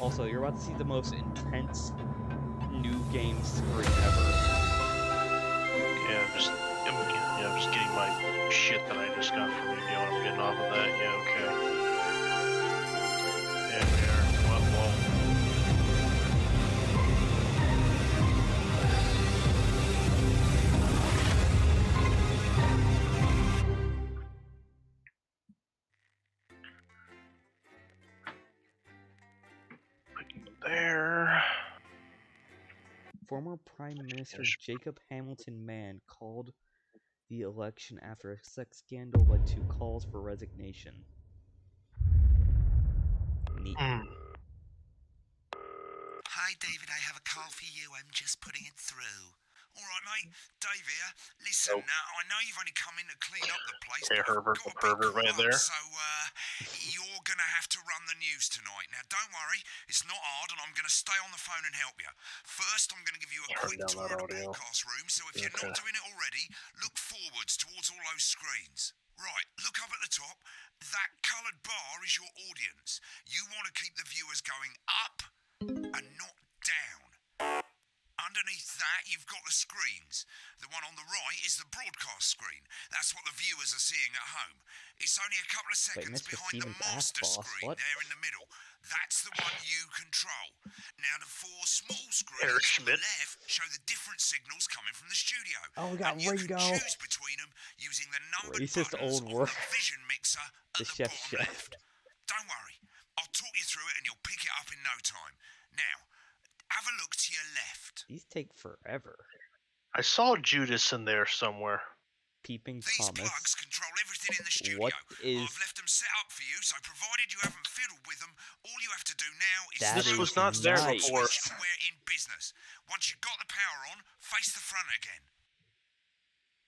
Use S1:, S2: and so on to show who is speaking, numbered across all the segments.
S1: Also, you're about to see the most intense new game screen ever.
S2: Yeah, I'm just getting my shit that I just got from you. I'm getting off of that. Yeah, okay. Yeah, there. Well. There.
S1: Former Prime Minister Jacob Hamilton Mann called the election after a sex scandal led to calls for resignation. Neat.
S3: Hi, David, I have a call for you. I'm just putting it through. All right, mate. Dave here. Listen, I know you've only come in to clean up the place.
S2: Hey, Herbert, the pervert right there.
S3: So, you're going to have to run the news tonight. Now, don't worry. It's not hard, and I'm going to stay on the phone and help you. First, I'm going to give you a quick tour of the broadcast room, so if you're not doing it already, look forwards towards all those screens. Right, look up at the top. That coloured bar is your audience. You want to keep the viewers going up and not down. Underneath that, you've got the screens. The one on the right is the broadcast screen. That's what the viewers are seeing at home. It's only a couple of seconds behind the master screen there in the middle. That's the one you control. Now, the four small screens on the left show the different signals coming from the studio.
S1: Oh, we got
S3: and
S1: Ringo.
S3: You can choose between them using the numbered buttons on the vision mixer at the bottom left. Don't worry. I'll talk you through it and you'll pick it up in no time. Now, have a look to your left.
S1: These take forever.
S2: I saw Judas in there somewhere.
S1: Peeping
S3: These
S1: Thomas.
S3: plugs control everything in the studio. I've left them set up for you, so provided you haven't fiddled with them, all you have to do now is...
S2: This was not there before.
S3: We're in business. Once you've got the power on, face the front again.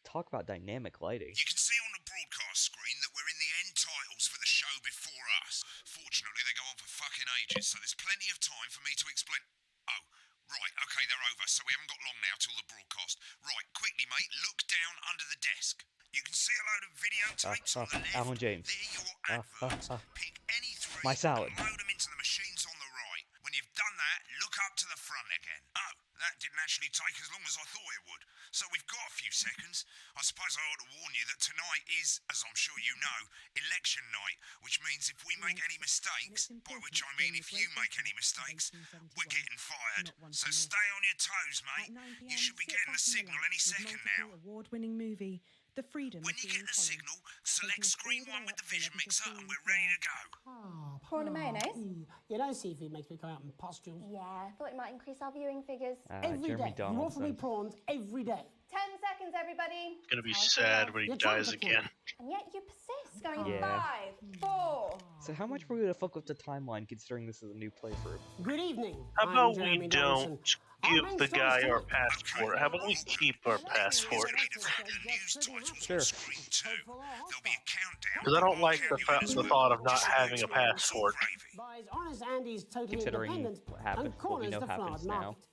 S1: Talk about dynamic lighting.
S3: You can see on the broadcast screen that we're in the end titles for the show before us. Fortunately, they go on for fucking ages, so there's plenty of time for me to explain... Oh, right, okay, they're over, so we haven't got long now till the broadcast. Right, quickly, mate, look down under the desk. You can see a load of videotapes on the left.
S1: Alan James.
S3: They're your adverts. Pick any three
S1: My salad.
S3: and load them into the machines on the right. When you've done that, look up to the front again. Oh, that didn't actually take as long as I thought it would. So we've got a few seconds. I suppose I ought to warn you that tonight is, as I'm sure you know, election night, which means if we make any mistakes, by which I mean if you make any mistakes, we're getting fired. So stay on your toes, mate. You should be getting the signal any second now.
S4: Award-winning movie, The Freedom
S3: When you get the signal, select screen 1 with the vision mixer and we're ready to go.
S5: Prawn and mayonnaise?
S6: You know seafood makes me go out in pustules.
S5: Yeah, I thought it might increase our viewing figures.
S6: Every day. You offer me prawns every day.
S5: 10 seconds, everybody.
S2: It's gonna be sad when he dies again.
S5: And yet you persist, going
S1: Yeah.
S5: 5, 4.
S1: So how much were we gonna fuck with the timeline considering this is a new playthrough?
S6: Good evening.
S2: How about we
S6: Jeremy
S2: don't
S6: Donaldson.
S2: give the guy our passport? How about we keep our passport?
S1: Sure.
S2: Because I don't like the thought of not having a passport.
S6: Buys honest Andy's totally
S1: Considering
S6: independent
S1: what happened,
S6: and
S1: what we
S6: corners
S1: know
S6: the
S1: happens
S6: flowered
S1: now.
S6: market.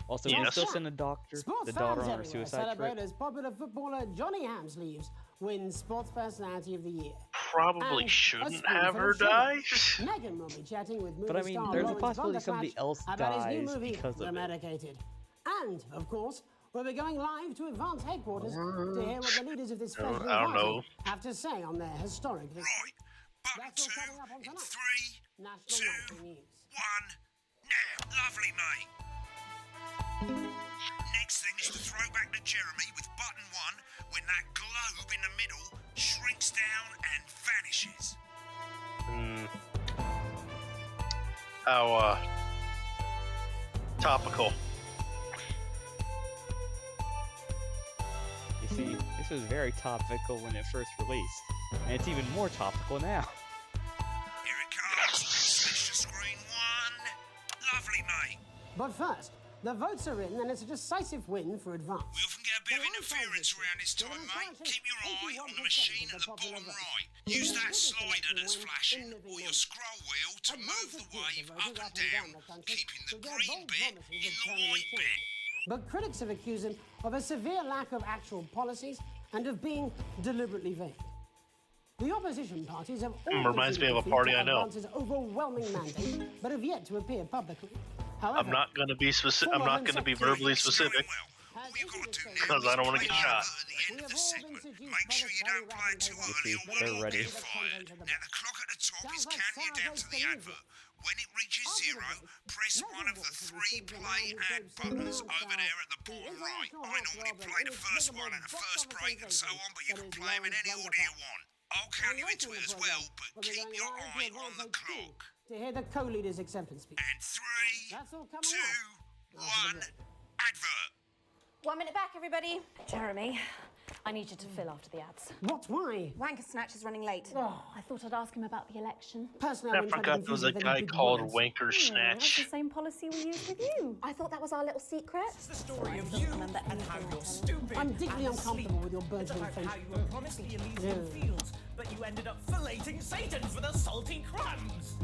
S1: Also,
S2: Yes.
S1: we still send a doctor,
S6: Sports
S1: the daughter
S6: fans
S1: on her
S6: everywhere
S1: suicide
S6: celebrate
S1: trip.
S6: as popular footballer Johnny Hamsleeves wins Sports Personality of the Year.
S2: Probably
S6: And
S2: shouldn't
S6: a spoonful
S2: have her
S6: of sugar.
S2: die.
S6: Megan will be chatting with movie
S1: But I mean,
S6: star
S1: there's a
S6: Lawrence
S1: possibility somebody
S6: Vanderplatch
S1: else
S6: about his new
S1: dies
S6: movie,
S1: because of
S6: The
S1: it.
S6: Medicated. And, of course, we'll be going live to Advance headquarters to hear what the leaders of this fledgling
S2: I don't know.
S6: party have to say on their historic victory.
S3: Right, button
S6: That's all
S3: 2
S6: coming up on
S3: in
S6: tonight.
S3: 3,
S6: National
S3: 2,
S6: Nightly News.
S3: 1, now. Lovely, mate. Next thing is to throw back to Jeremy with button 1 when that globe in the middle shrinks down and vanishes.
S2: How, topical.
S1: You see, this was very topical when it first released, and it's even more topical now.
S3: Here it comes. Switch to screen 1. Lovely, mate.
S6: But first, the votes are in, and it's a decisive win for Advance.
S3: We often get a bit of interference around this time, mate. Keep your eye on the machine at the bottom right. Use that slider that's flashing, or your scroll wheel to move the wave up and down, keeping the green bit in the white bit.
S6: But critics have accused him of a severe lack of actual policies and of being deliberately vague. The opposition parties have
S2: Reminds me of a party I know.
S6: Advance's overwhelming mandate, but have yet to appear publicly. However,
S2: I'm not going to be specific. I'm not going to be verbally specific
S3: All you gotta do now
S2: because I don't want to get shot.
S3: at the end of the segment. Make sure you don't play it too early or
S1: They're
S3: you'll
S1: ready.
S3: get fired. Now the clock at the top is counting you down to the advert. When it reaches 0, press one of the 3 play ad buttons over there at the bottom right. I normally play the first one at the first break and so on, but you can play them in any order you want. I'll count you into it as well, but keep your eye on the clock.
S6: To hear the co-leader's acceptance speech.
S3: And 3,
S6: That's all coming
S3: 2,
S6: up.
S3: 1, advert.
S5: 1 minute back, everybody.
S7: Jeremy, I need you to fill after the ads.
S6: What? Why?
S5: Wanker Snatch is running late.
S6: Oh,
S7: I thought I'd ask him about the election.
S6: personally,
S2: I
S6: I've been trying to
S2: forgot there
S6: confuse
S2: was a
S6: him with
S2: guy
S6: any big
S2: called
S6: words.
S2: Wanker
S7: That's the
S2: Snatch.
S7: same policy we use with you.
S5: I thought that was our little secret.
S8: It's the story of
S7: don't
S8: you
S7: remember
S8: and how
S7: anything
S8: you're
S7: I
S8: stupid.
S6: I'm deeply
S8: and
S6: uncomfortable
S8: asleep.
S6: with your
S8: It's
S6: burgeoning
S8: about how
S6: friendship.
S8: you were promised the Elysian Fields, but you ended up filleting Satan for the salty crumbs.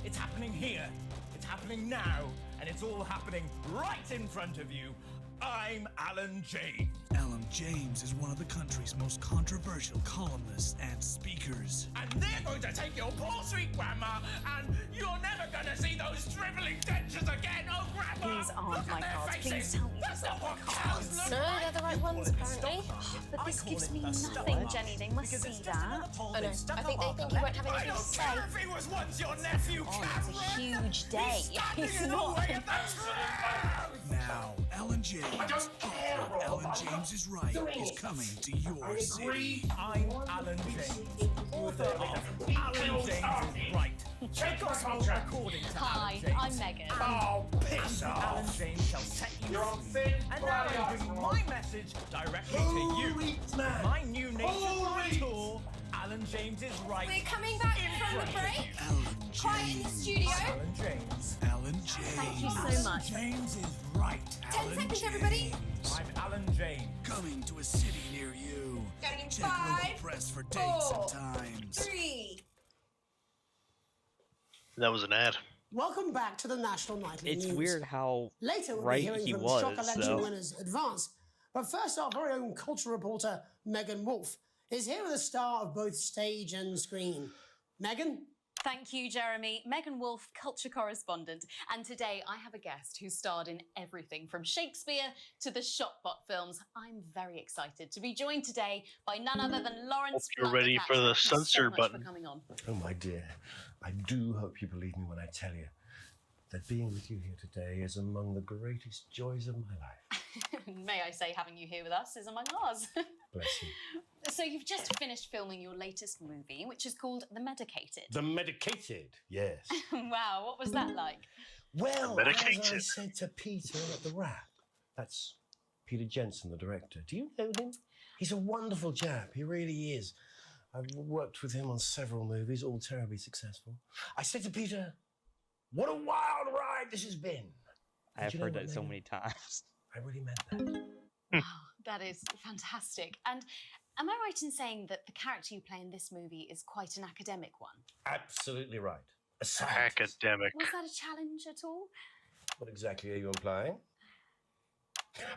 S8: It's happening here. It's happening now. And it's all happening right in front of you. I'm Alan James.
S9: Alan James is one of the country's most controversial columnists and speakers.
S8: And they're going to take your poor sweet grandma, and you're never going to see those drivelling dentures again. Oh, grandma!
S7: These aren't
S8: look
S7: my
S8: at their
S7: cards.
S8: faces.
S7: Please tell me
S8: That's
S7: these
S8: not
S7: aren't
S8: what
S7: my
S8: cows
S7: cards.
S8: look
S5: No,
S8: like.
S5: they're the right
S8: You
S5: ones,
S8: call it the
S5: apparently.
S8: stock market.
S7: But
S8: I
S7: this
S8: call
S7: gives
S8: it
S7: me
S8: the stock
S7: nothing,
S8: market.
S7: Jenny. They must
S8: Because
S7: see
S8: it's just another
S7: that.
S8: poll
S5: I know.
S8: they've stuck
S5: I think
S8: up
S5: they
S8: our
S5: think you won't have
S8: back. I
S5: anything to
S8: don't
S5: say.
S8: care if he was once your nephew,
S7: Oh, it's a
S8: Cameron.
S7: huge day.
S8: He's standing
S7: It's
S8: in the
S7: not.
S8: way of the truth.
S9: Now, Alan James, Alan James is Right is coming to your city.
S8: I'm Alan James, author of Alan James is Right. Take off according to
S7: Hi,
S8: Alan James.
S7: I'm Megan.
S8: Oh, piss off! Alan James shall set you free. And now I'm bringing my message directly to you. My new nationwide tour, Alan James is Right.
S5: We're coming back from the break.
S9: Alan
S5: Quiet in the
S9: James.
S5: studio.
S8: Alan James.
S9: Alan James.
S7: Thank you so much.
S9: James is Right.
S5: 10
S9: Alan
S5: seconds,
S9: James.
S5: everybody.
S8: I'm Alan James.
S9: Coming to a city near you.
S5: Going in
S9: Check local
S5: 5,
S9: press for dates
S5: 4,
S9: and times.
S5: 3.
S2: That was an ad.
S6: Welcome back to the National Nightly
S1: It's
S6: News.
S1: weird how
S6: Later, we'll
S1: right
S6: be hearing
S1: he
S6: from
S1: was,
S6: shock election
S1: so.
S6: winners Advance. But first, our very own culture reporter, Megan Wolfe, is here with a star of both stage and screen. Megan?
S7: Thank you, Jeremy. Megan Wolfe, culture correspondent. And today I have a guest who starred in everything from Shakespeare to the Shotbot films. I'm very excited to be joined today by none other than Lawrence.
S2: Hope you're ready for the
S7: Thank you so
S2: censor
S7: much
S2: button.
S7: For coming on.
S10: Oh, my dear, I do hope you believe me when I tell you that being with you here today is among the greatest joys of my life.
S7: May I say, having you here with us is among ours.
S10: Bless you.
S7: So you've just finished filming your latest movie, which is called The Medicated.
S10: The medicated, yes.
S7: Wow, what was that like?
S10: Well,
S2: Medicated.
S10: as I said to Peter at the Wrap, that's Peter Jensen, the director. Do you know him? He's a wonderful chap. He really is. I've worked with him on several movies, all terribly successful. I said to Peter, what a wild ride this has been.
S1: I have
S10: you know
S1: heard
S10: what,
S1: that so
S10: Megan?
S1: many times.
S10: I really meant that.
S7: Wow, that is fantastic. And am I right in saying that the character you play in this movie is quite an academic one?
S10: Absolutely right. A scientist.
S2: Academic.
S7: Was that a challenge at all?
S10: What exactly are you implying?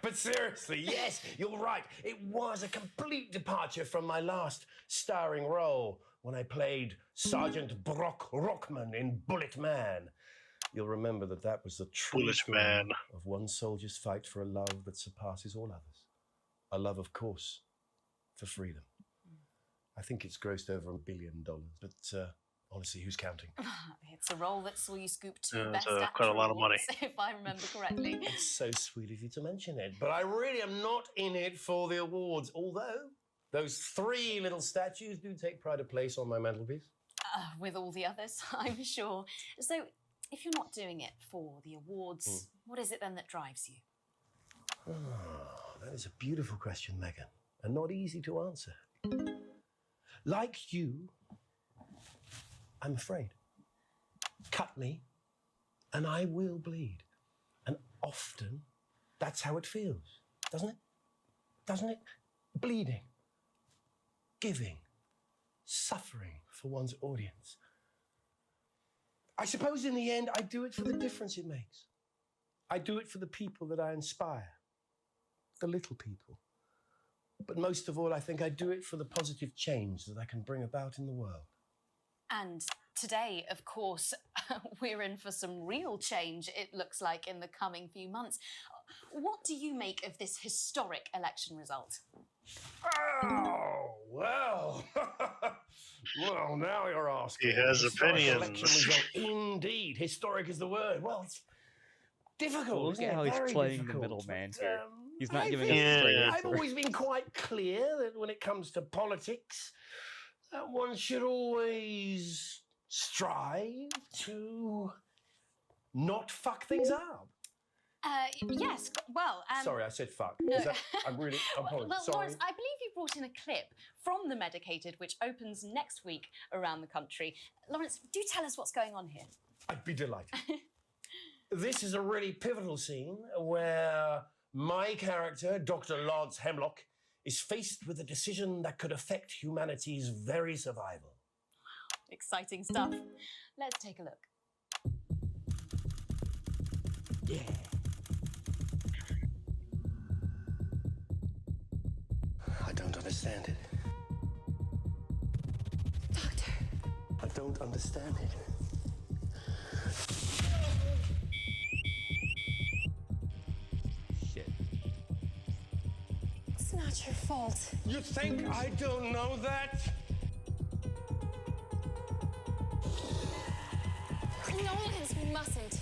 S10: But seriously, yes, you're right. It was a complete departure from my last starring role when I played Sergeant Brock Rockman in Bullet Man. You'll remember that was the true
S2: Bullet
S10: story
S2: Man.
S10: of one soldier's fight for a love that surpasses all others. A love, of course, for freedom. I think it's grossed over $1 billion, but honestly, who's counting?
S7: It's a role that saw you scoop 2
S2: Yeah,
S7: Best
S2: it's,
S7: Actor
S2: quite a lot of money.
S7: awards, if I remember correctly.
S10: It's so sweet of you to mention it, but I really am not in it for the awards, although those 3 little statues do take pride of place on my mantelpiece.
S7: With all the others, I'm sure. So, if you're not doing it for the awards, what is it then that drives you?
S10: Oh, that is a beautiful question, Megan, and not easy to answer. Like you, I'm afraid. Cut me, and I will bleed. And often, that's how it feels, doesn't it? Doesn't it? Bleeding, giving, suffering for one's audience. I suppose in the end, I do it for the difference it makes. I do it for the people that I inspire, the little people, But most of all, I think I do it for the positive change that I can bring about in the world.
S7: And today, of course, we're in for some real change, it looks like, in the coming few months. What do you make of this historic election result?
S10: Oh, well. Well, now you're asking.
S2: He has
S10: Historic
S2: opinions.
S10: election result. Indeed. Historic is the word. Well, it's difficult.
S1: Look
S10: isn't
S1: at
S10: it?
S1: how he's
S10: Very
S1: playing the
S10: difficult.
S1: middleman
S10: But,
S1: here. He's not
S10: I
S1: giving
S10: think
S1: us a straight
S10: I've
S1: answer.
S10: always been quite clear that when it comes to politics, that one should always strive to not fuck things up.
S7: Yes, well...
S10: Sorry, I said fuck.
S7: No.
S10: I'm really apologize.
S7: Well,
S10: Sorry.
S7: Lawrence, I believe you brought in a clip from The Medicated, which opens next week around the country. Lawrence, do tell us what's going on here.
S10: I'd be delighted. This is a really pivotal scene where my character, Dr. Lance Hemlock, is faced with a decision that could affect humanity's very survival.
S7: Exciting stuff. Let's take a look.
S10: Yeah. I don't understand it.
S5: Doctor.
S10: I don't understand it.
S1: Shit.
S5: It's not your fault.
S10: You think I don't know that?
S5: Nolans mustn't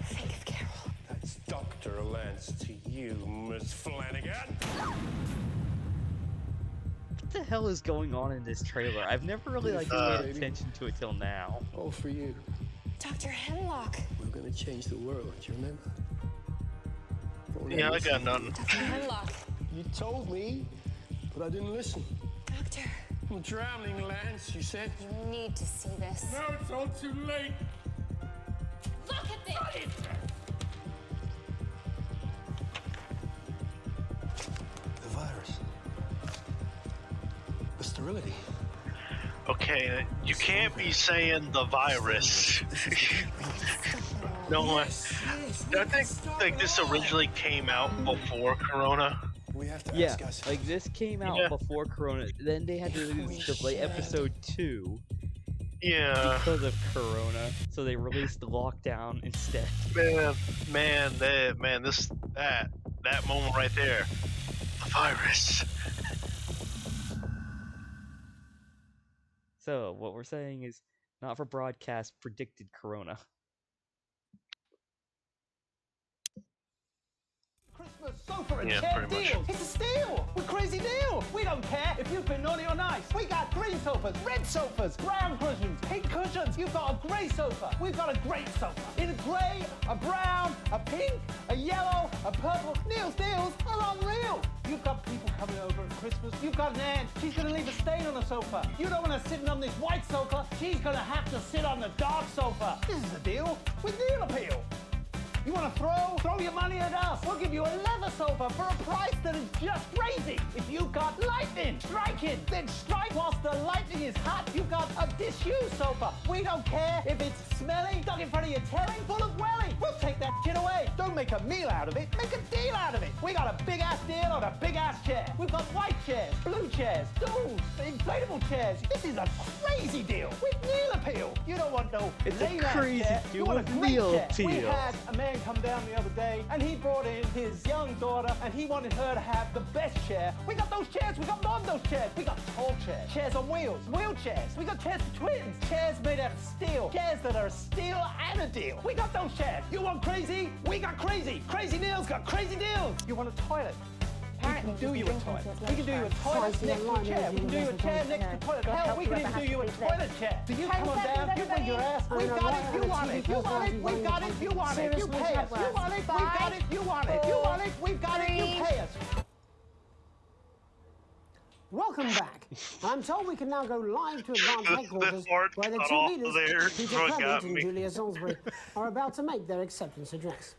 S5: think of Carol.
S10: That's Dr. Lance to you, Miss Flanagan.
S1: What the hell is going on in this trailer? I've never really paid attention to it till now.
S10: All for you.
S5: Dr. Hemlock.
S10: We're gonna change the world, do you remember?
S2: Yeah, I got nothing.
S5: Dr. Hemlock.
S10: You told me, but I didn't listen.
S5: Doctor.
S10: I'm drowning, Lance, you said.
S5: You need to see this.
S10: Now it's all too late.
S5: Look at this!
S10: The virus. The sterility.
S2: Okay, you can't be saying the virus. No one. I think like this originally came out before Corona.
S10: We have to
S1: Yeah,
S10: ask ourselves.
S1: like this came out
S2: Yeah.
S1: before Corona. Then they had to delay episode 2
S2: Yeah.
S1: because of Corona, so they released Lockdown instead.
S2: That moment right there, the virus.
S1: So what we're saying is, not for broadcast, predicted Corona.
S8: Christmas sofa and
S2: Yeah,
S8: chair
S2: pretty much.
S8: deals. It's a steal. We're crazy deal. We don't care if you've been naughty or nice. We got green sofas, red sofas, brown cushions, pink cushions. You've got a grey sofa. We've got a great sofa. In a grey, a brown, a pink, a yellow, a purple. Neil's deals are unreal. You've got people coming over at Christmas. You've got an aunt. She's going to leave a stain on the sofa. You don't want her sitting on this white sofa. She's going to have to sit on the dark sofa. This is a deal with Neil Appeal. You want to throw your money at us. We'll give you a leather sofa for a price that is just crazy. If you've got lightning striking, then strike whilst the lightning is hot. You've got a disused sofa. We don't care if it's smelly, stuck in front of your telly, full of welly. We'll take that shit away. Don't make a meal out of it. Make a deal out of it. We got a big-ass deal on a big-ass chair. We've got white chairs, blue chairs, stools, inflatable chairs. This is a crazy deal with Neil Appeal. You don't want no
S1: It's a
S8: lame-ass
S1: crazy
S8: chair.
S1: deal
S8: You want a
S1: with
S8: great
S1: Neil
S8: chair. We
S1: Appeal.
S8: had a man come down the other day and he brought in his young daughter and he wanted her to have the best chair. We got those chairs. We got more of those chairs. We got tall chairs, chairs on wheels, wheelchairs. We got chairs for twins, chairs made out of steel, chairs that are a steal and a deal. We got those chairs. You want crazy? We got crazy. Crazy Neil's got crazy deals. You want a toilet? We can do you a toilet. We can do you a toilet next to a chair. We can do you a chair next to a toilet. Hell, we can even do you a toilet chair. So you come on down, you bring your ass. We got it, you want it. You want it, we got it, you want it. You pay us. You want it, we got it, you want it. You want it, we've got it, you pay us.
S6: Welcome back. I'm told we can now go live to advanced headquarters
S2: part
S6: where the
S2: cut
S6: two
S2: off
S6: leaders,
S2: there
S6: Peter
S2: what
S6: Clement
S2: got
S6: and
S2: me.
S6: Julia Salisbury, are about to make their acceptance address.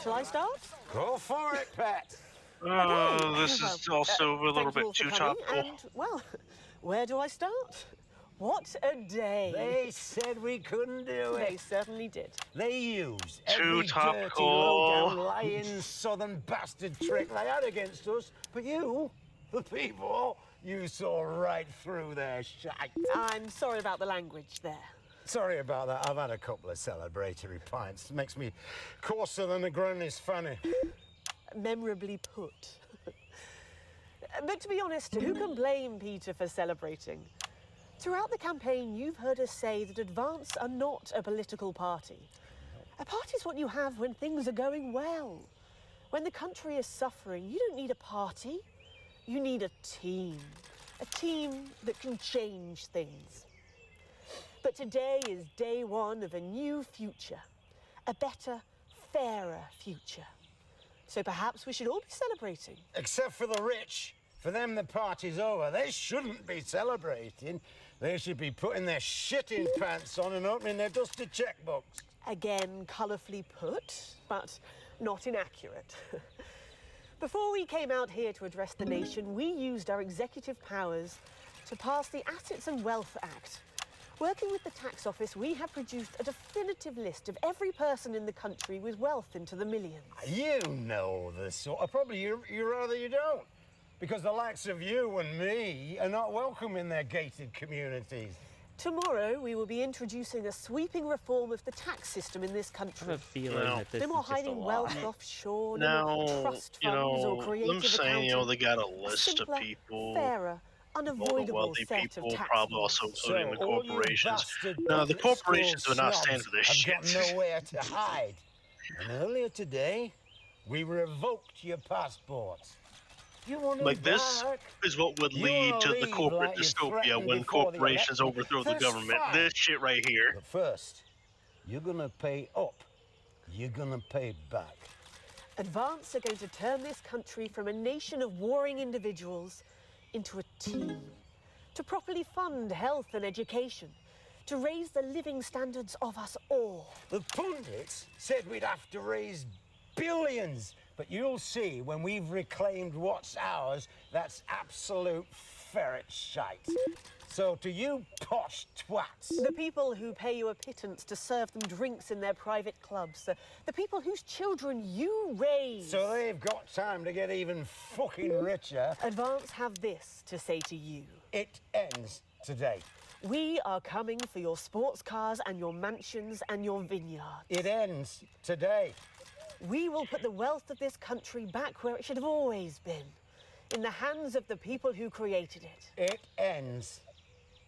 S11: Shall I start?
S10: Go for it, Pat.
S2: This is also a little
S11: Thank you
S2: bit
S11: all for
S2: too
S11: coming,
S2: topical.
S11: And, well, where do I start? What a day.
S10: They said we couldn't do it.
S11: They certainly did.
S10: They used
S2: Too
S10: every dirty,
S2: topical.
S10: low-down, lying, southern bastard trick they had against us. But you, the people, you saw right through their shite.
S11: I'm sorry about the language there.
S10: Sorry about that. I've had a couple of celebratory pints. Makes me coarser than a granny's fanny.
S11: Memorably put. But to be honest, who can blame Peter for celebrating? Throughout the campaign, you've heard us say that Advance are not a political party. A party is what you have when things are going well. When the country is suffering, you don't need a party. You need a team. A team that can change things. But today is day one of a new future. A better, fairer future. So perhaps we should all be celebrating.
S10: Except for the rich. For them, the party's over. They shouldn't be celebrating. They should be putting their shitting pants on and opening their dusty checkbooks.
S11: Again, colourfully put, but not inaccurate. Before we came out here to address the nation, we used our executive powers to pass the Assets and Wealth Act. Working with the tax office, we have produced a definitive list of every person in the country with wealth into the millions.
S10: You know the sort. Probably you rather you don't. Because the likes of you and me are not welcome in their gated communities.
S11: Tomorrow, we will be introducing a sweeping reform of the tax system in this country.
S1: I have a feeling that this
S11: no more
S1: is just a
S11: hiding
S1: lie.
S11: wealth offshore, no
S2: Now,
S11: more trust funds or creative
S2: I'm saying,
S11: accounting.
S2: they got a
S11: A
S2: list of
S11: simpler,
S2: people.
S11: fairer,
S2: All the
S11: unavoidable
S2: wealthy
S11: set
S2: people,
S11: of tax
S2: probably
S11: laws.
S2: also including the
S10: all you
S2: corporations.
S10: bastard
S2: No, the
S10: public
S2: corporations
S10: school
S2: do not
S10: snobs
S2: stand for this
S10: have
S2: shit.
S10: got nowhere to hide. And earlier today, we revoked your passports. You want them
S2: Like, this
S10: back?
S2: is what would
S10: You
S2: lead
S10: wanna
S2: to the
S10: leave
S2: corporate
S10: like you
S2: dystopia
S10: threatened
S2: when
S10: before the
S2: corporations
S10: election.
S2: overthrow the
S10: That's
S2: government.
S10: fine.
S2: This shit right here.
S10: But first, you're gonna pay up. You're gonna pay back.
S11: Advance are going to turn this country from a nation of warring individuals into a team. To properly fund health and education. To raise the living standards of us all.
S10: The pundits said we'd have to raise billions. But you'll see when we've reclaimed what's ours, that's absolute ferret shite. So to you posh twats.
S11: The people who pay you a pittance to serve them drinks in their private clubs. The people whose children you raise.
S10: So they've got time to get even fucking richer.
S11: Advance have this to say to you.
S10: It ends today.
S11: We are coming for your sports cars and your mansions and your vineyards.
S10: It ends today.
S11: We will put the wealth of this country back where it should have always been. In the hands of the people who created it.
S10: It ends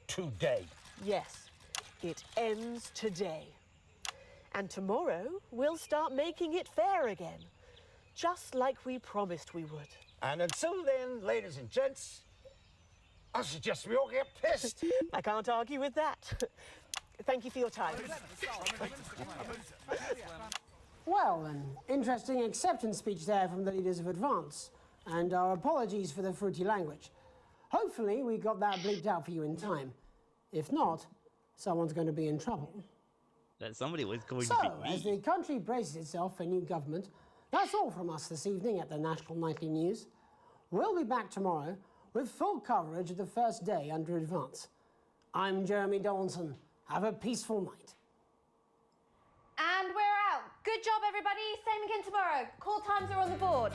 S10: today.
S11: Yes, it ends today. And tomorrow, we'll start making it fair again. Just like we promised we would.
S10: And until then, ladies and gents, I suggest we all get pissed.
S11: I can't argue with that. Thank you for your time.
S6: Well, an interesting acceptance speech there from the leaders of Advance, and our apologies for the fruity language. Hopefully, we got that bleeped out for you in time. If not, someone's going to be in trouble.
S1: That somebody was going
S6: So,
S1: to be me.
S6: as the country braces itself for new government, that's all from us this evening at the National Nightly News. We'll be back tomorrow with full coverage of the first day under Advance. I'm Jeremy Donaldson. Have a peaceful night.
S5: And we're out. Good job, everybody. Same again tomorrow. Call times are on the board.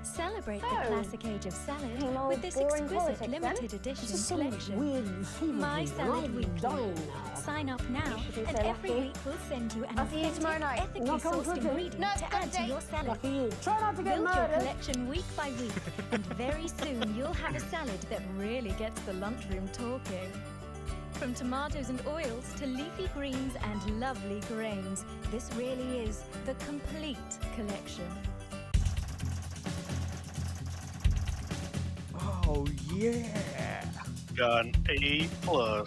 S12: Celebrate the
S5: So,
S12: classic age of salad
S5: same old
S12: with this
S5: boring
S12: exquisite
S5: politics,
S12: limited
S5: then?
S12: edition
S6: This is some
S12: collection.
S6: weird fever
S12: My
S6: dream, and
S12: Salad
S6: I'm
S12: Weekly.
S6: dying now.
S12: Sign up now,
S5: be
S12: and
S5: so
S12: every
S5: lucky.
S12: week we'll send you an
S5: I'll see you
S12: authentic,
S5: tomorrow night.
S12: ethically
S6: Not coming
S12: sourced
S6: quickly.
S12: ingredient
S5: No,
S12: to add to
S5: date.
S12: your salad.
S6: Lucky you. Try not to get
S12: Build your
S6: murdered.
S12: collection week by week, and very soon you'll have a salad that really gets the lunchroom talking. From tomatoes and oils to leafy greens and lovely grains, this really is the complete collection.
S1: Oh, yeah.
S2: Got an A+.
S1: Well,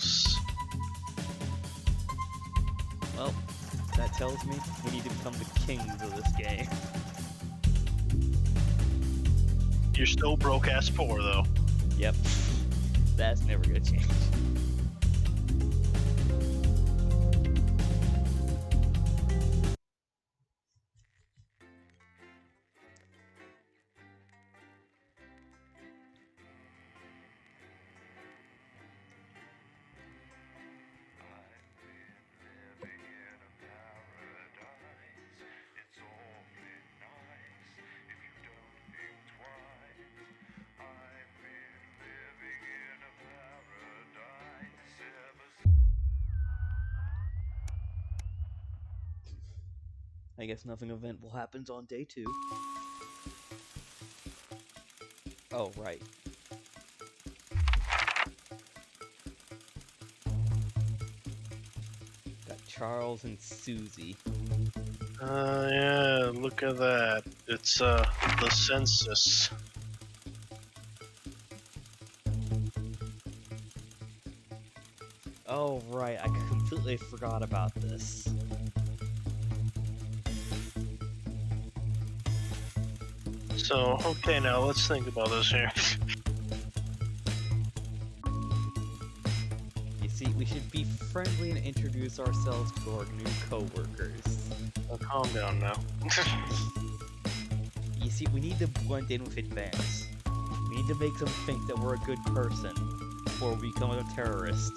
S1: that tells me we need to become the kings of this game.
S2: You're still broke ass poor though.
S1: Yep. That's never gonna change. I guess nothing eventful happens on day 2. Oh, right. Got Charles and Susie.
S2: Yeah, look at that. It's, the census.
S1: Oh, right, I completely forgot about this.
S2: So, okay, now let's think about this here.
S1: You see, we should be friendly and introduce ourselves to our new co-workers.
S2: Well, calm down now.
S1: You see, we need to blend in with Advance. We need to make them think that we're a good person before we become a terrorist.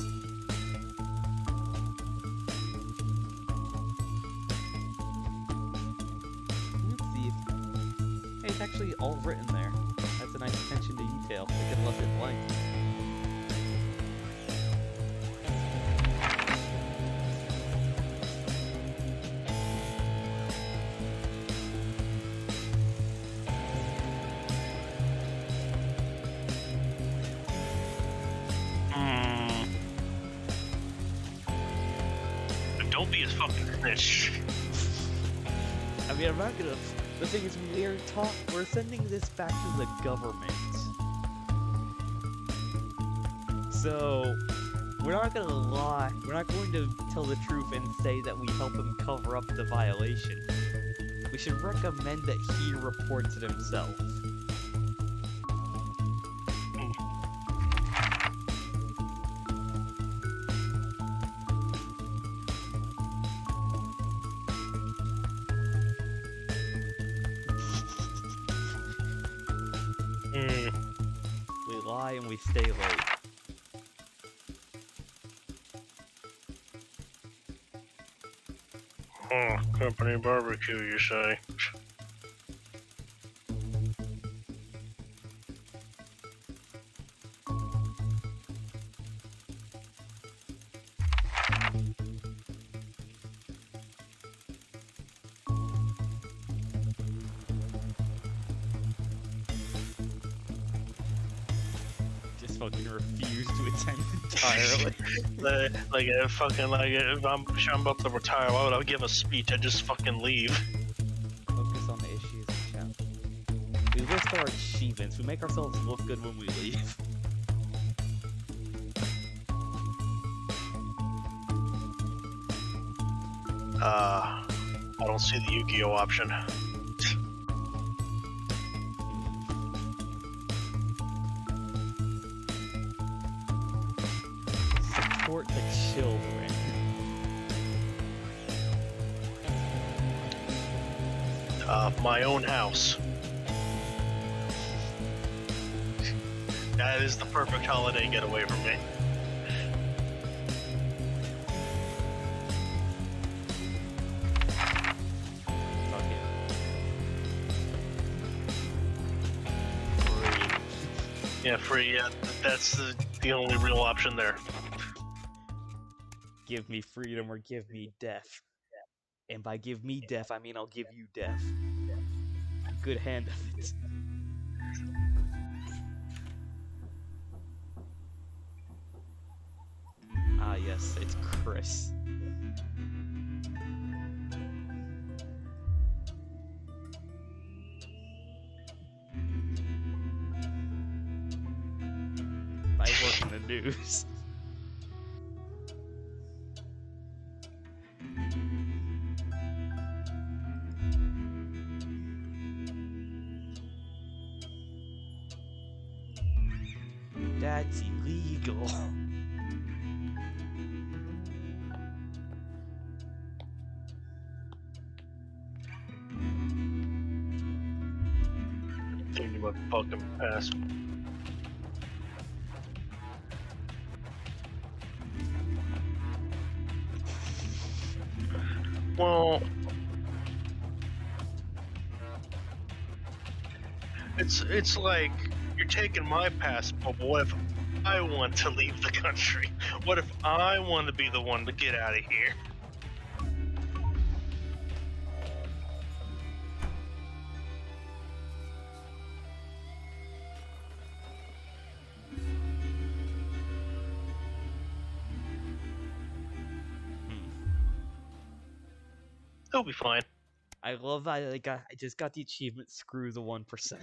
S1: Let's see if... Hey, it's actually all written there. That's a nice attention to detail. They could have left it blank.
S2: Don't be a fucking snitch.
S1: I mean, I'm not gonna... The thing is, we're sending this back to the government. So, we're not gonna lie. We're not going to tell the truth and say that we help him cover up the violation. We should recommend that he reports it himself. We lie and we stay late.
S2: Company barbecue, you say?
S1: Just fucking refuse to attend entirely.
S2: If I'm about to retire, why would I give a speech? I'd just fucking leave.
S1: Focus on the issues in chat. We list our achievements. We make ourselves look good when we leave.
S2: I don't see the Yu-Gi-Oh option.
S1: Support the children.
S2: My own house. That is the perfect holiday getaway for me. Yeah, free. Yeah, that's the only real option there.
S1: Give me freedom or give me death. And by give me death, I mean I'll give you death. A good hand of it. Ah yes, it's Chris. I work in the news. That's illegal.
S2: Think about fucking pass. Well, it's like you're taking my passport, but what if I want to leave the country? What if I want to be the one to get out of here? He'll be fine.
S1: I love that I just got the achievement, screw the 1%.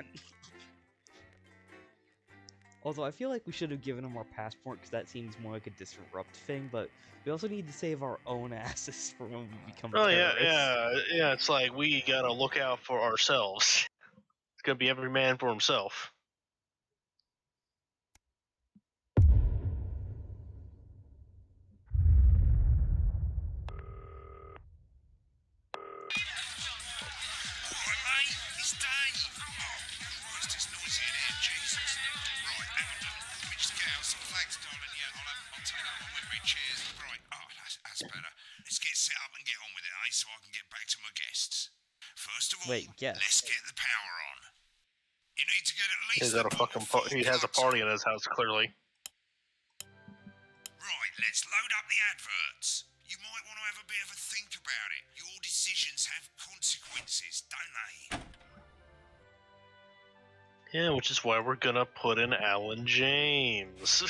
S1: Although I feel like we should have given him our passport because that seems more like a disrupt thing, but we also need to save our own asses for when we become terrorists.
S2: Yeah. It's like we gotta look out for ourselves. It's gonna be every man for himself.
S3: Alright, mate, it's Dave. Oh, Christ, it's noisy in here, Jesus. Right, hang on. Let me just get out some flags, darling. Yeah, I'll take that one with me. Cheers. Right, that's better. Let's get set up and get on with it, eh, so I can get back to my guests. First of all, let's get the power on. You need to get at least
S2: He's at a fucking he has a party in his house, clearly.
S3: Right, let's load up the adverts. You might want to have a bit of a think about it. Your decisions have consequences, don't they?
S2: Yeah, which is why we're gonna put in Alan James.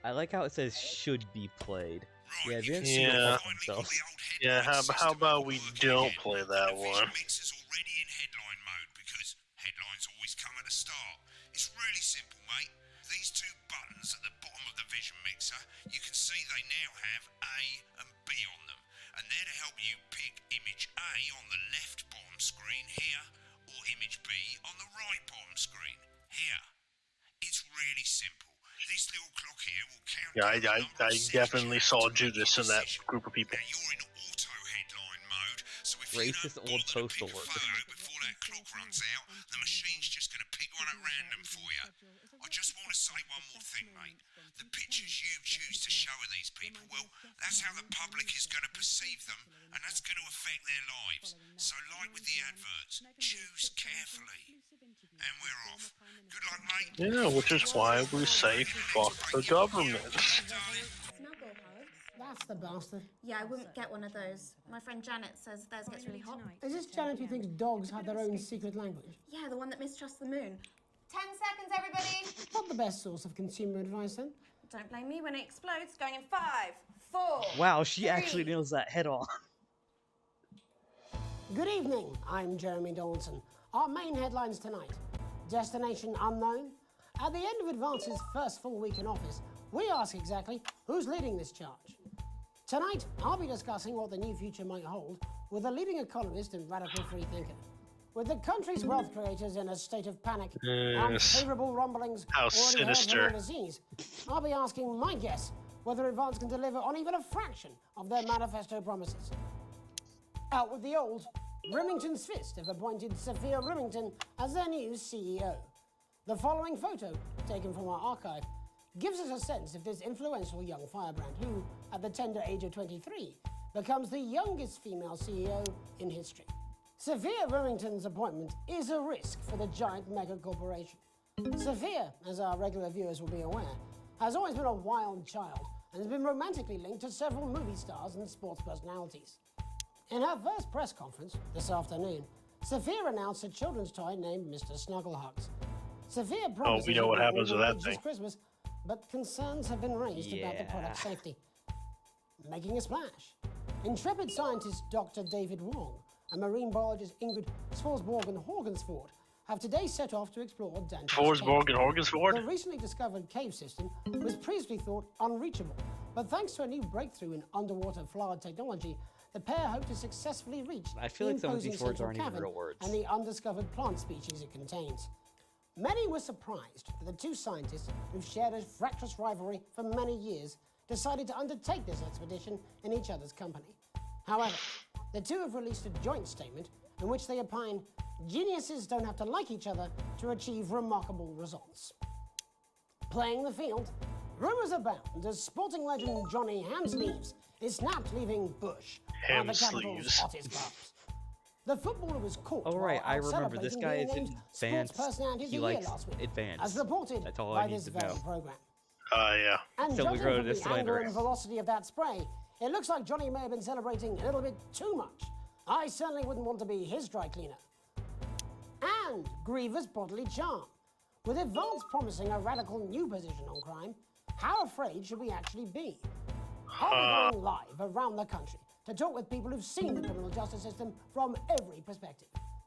S1: I like how it says should be played. Yeah,
S2: Yeah. Yeah, how about we don't play that one?
S3: Mixer's already in headline mode because headlines always come at the start. It's really simple, mate. These two buttons at the bottom of the vision mixer, you can see they now have A and B on them. And they're to help you pick image A on the left bottom screen here, or image B on the right bottom screen here. It's really simple. This little clock here will count.
S2: Yeah, I definitely saw Judas in that group of people.
S3: You're in auto headline mode, so if
S1: Racist old postal worker.
S3: before that clock runs out, the machine's just going to pick one at random for you. I just want to say one more thing, mate. The pictures you choose to show of these people, well, that's how the public is going to perceive them, and that's going to affect their lives. So, like with the adverts, choose carefully. And we're off. Good luck, mate.
S2: Yeah, which is why we say fuck the government.
S6: That's the bastard.
S5: Yeah, I wouldn't get one of those. My friend Janet says theirs gets really hot.
S6: Is this Janet who thinks dogs have their own secret language?
S5: Yeah, the one that mistrusts the moon. 10 seconds, everybody.
S6: Not the best source of consumer advice, then.
S5: Don't blame me when it explodes. Going in 5, 4.
S1: Wow, she actually nails that head on.
S6: Good evening, I'm Jeremy Dawson. Our main headlines tonight. Destination unknown. At the end of Advance's first full week in office, we ask exactly who's leading this charge. Tonight, I'll be discussing what the new future might hold with a leading economist and radical free thinker. With the country's wealth creators in a state of panic and favourable rumblings
S2: How
S6: already
S2: sinister.
S6: heard from overseas, I'll be asking my guess whether Advance can deliver on even a fraction of their manifesto promises. Out with the old, Remington's Fist have appointed Sophia Remington as their new CEO. The following photo, taken from our archive, gives us a sense of this influential young firebrand who, at the tender age of 23, becomes the youngest female CEO in history. Sophia Remington's appointment is a risk for the giant mega corporation. Sophia, as our regular viewers will be aware, has always been a wild child and has been romantically linked to several movie stars and sports personalities. In her first press conference this afternoon, Sophia announced a children's toy named Mr. Snugglehugs. Sophia promises
S2: we know what
S6: it will
S2: happens with that
S6: reach
S2: thing.
S6: this Christmas, but concerns have been raised about the product's safety. Making a splash. Intrepid scientist Dr. David Wong and marine biologist Ingrid Sforsborg-Horgensford have today set off to explore Dante's
S2: Forsborg and
S6: Cave.
S2: Horgensford?
S6: The recently discovered cave system was previously thought unreachable, but thanks to a new breakthrough in underwater flower technology, the pair hope to successfully reach
S1: I feel
S6: the
S1: like some of these
S6: imposing
S1: words
S6: central
S1: aren't even
S6: cavern
S1: real words.
S6: and the undiscovered plant species it contains. Many were surprised that the two scientists, who've shared a fractious rivalry for many years, decided to undertake this expedition in each other's company. However, the two have released a joint statement in which they opine geniuses don't have to like each other to achieve remarkable results. Playing the field, rumours abound as sporting legend Johnny Hamsleeves is snapped leaving Bush, one of the capital's
S2: Hamsleeves.
S6: hottest clubs. The footballer was caught.
S1: Oh right, I
S6: while
S1: remember this
S6: celebrating
S1: guy
S6: being
S1: is
S6: named
S1: advanced.
S6: Sports Personality of
S1: He
S6: the Year
S1: likes
S6: last week,
S1: advanced.
S6: as reported
S1: That's all
S6: by
S1: I need
S6: this
S1: to
S6: very
S1: know.
S6: program.
S2: Yeah.
S6: And
S1: Till we
S6: judging
S1: grow to
S6: from
S1: this
S6: the angle
S1: later.
S6: and velocity of that spray, it looks like Johnny may have been celebrating a little bit too much. I certainly wouldn't want to be his dry cleaner. And Griever's bodily charm. With Advance promising a radical new position on crime, how afraid should we actually be? I'll be going live around the country to talk with people who've seen the criminal justice system from every perspective.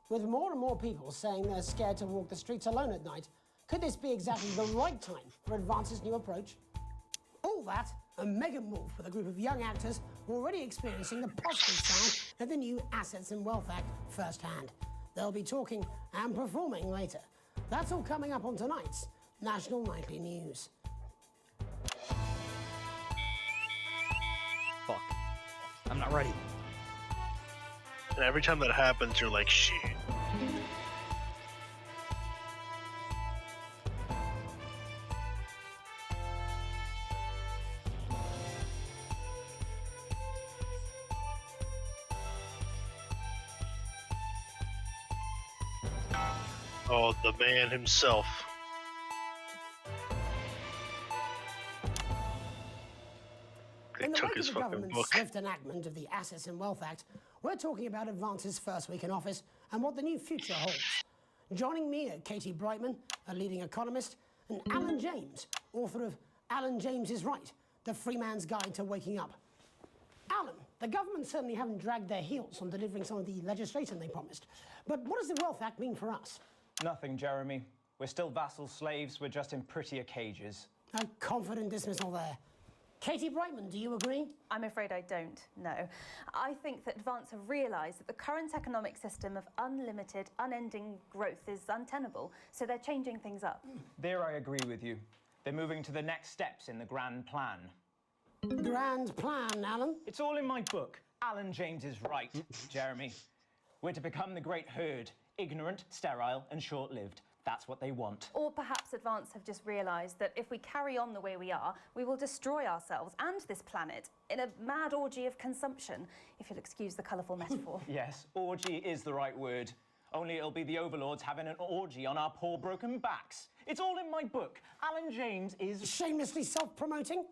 S6: With more and more people saying they're scared to walk the streets alone at night, could this be exactly the right time for Advance's new approach? All that and Megan Wolf with a group of young actors already experiencing the positive side of the new Assets and Wealth Act firsthand. They'll be talking and performing later. That's all coming up on tonight's National Nightly News.
S1: Fuck. I'm not ready.
S2: And every time that happens, you're like, shit. Oh, the man himself. They
S6: In the
S2: took
S6: wake
S2: his
S6: of the
S2: fucking
S6: government's
S2: book.
S6: swift enactment of the Assets and Wealth Act, we're talking about Advance's first week in office and what the new future holds. Joining me are Katie Brightman, a leading economist, and Alan James, author of Alan James is Right, The Free Man's Guide to Waking Up. Alan, the government certainly haven't dragged their heels on delivering some of the legislation they promised. But what does the Wealth Act mean for us?
S13: Nothing, Jeremy. We're still vassal slaves, we're just in prettier cages.
S6: A confident dismissal there. Katie Brightman, do you agree?
S14: I'm afraid I don't, no. I think that Advance have realised that the current economic system of unlimited, unending growth is untenable, so they're changing things up.
S13: There I agree with you. They're moving to the next steps in the grand plan.
S6: Grand plan, Alan?
S13: It's all in my book. Alan James is Right, Jeremy. We're to become the great herd, ignorant, sterile, and short-lived. That's what they want.
S14: Or perhaps Advance have just realised that if we carry on the way we are, we will destroy ourselves and this planet in a mad orgy of consumption, if you'll excuse the colourful metaphor.
S13: Yes, orgy is the right word. Only it'll be the overlords having an orgy on our poor broken backs. It's all in my book. Alan James is...
S6: Shamelessly self-promoting?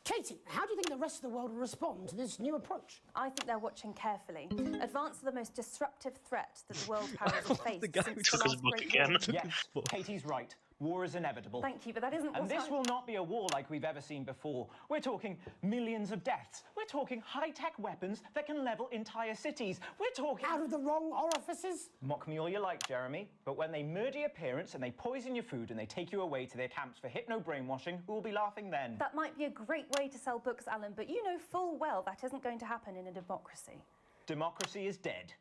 S6: Katie, how do you think the rest of the world will respond to this new approach?
S14: I think they're watching carefully. Advance are the most disruptive threat that the world powers have faced
S2: The guy who
S14: since the
S2: took his
S14: last
S2: book
S14: Great
S2: again.
S14: War.
S13: Yes, Katie's right. War is inevitable.
S14: Thank you, but that isn't
S13: And
S14: what
S13: this will not be a war like we've ever seen before. We're talking millions of deaths. We're talking high-tech weapons that can level entire cities. We're talking...
S6: Out of the wrong orifices?
S13: Mock me all you like, Jeremy, but when they murder your parents and they poison your food and they take you away to their camps for hypno-brainwashing, who will be laughing then?
S14: That might be a great way to sell books, Alan, but you know full well that isn't going to happen in a democracy.
S13: Democracy is dead.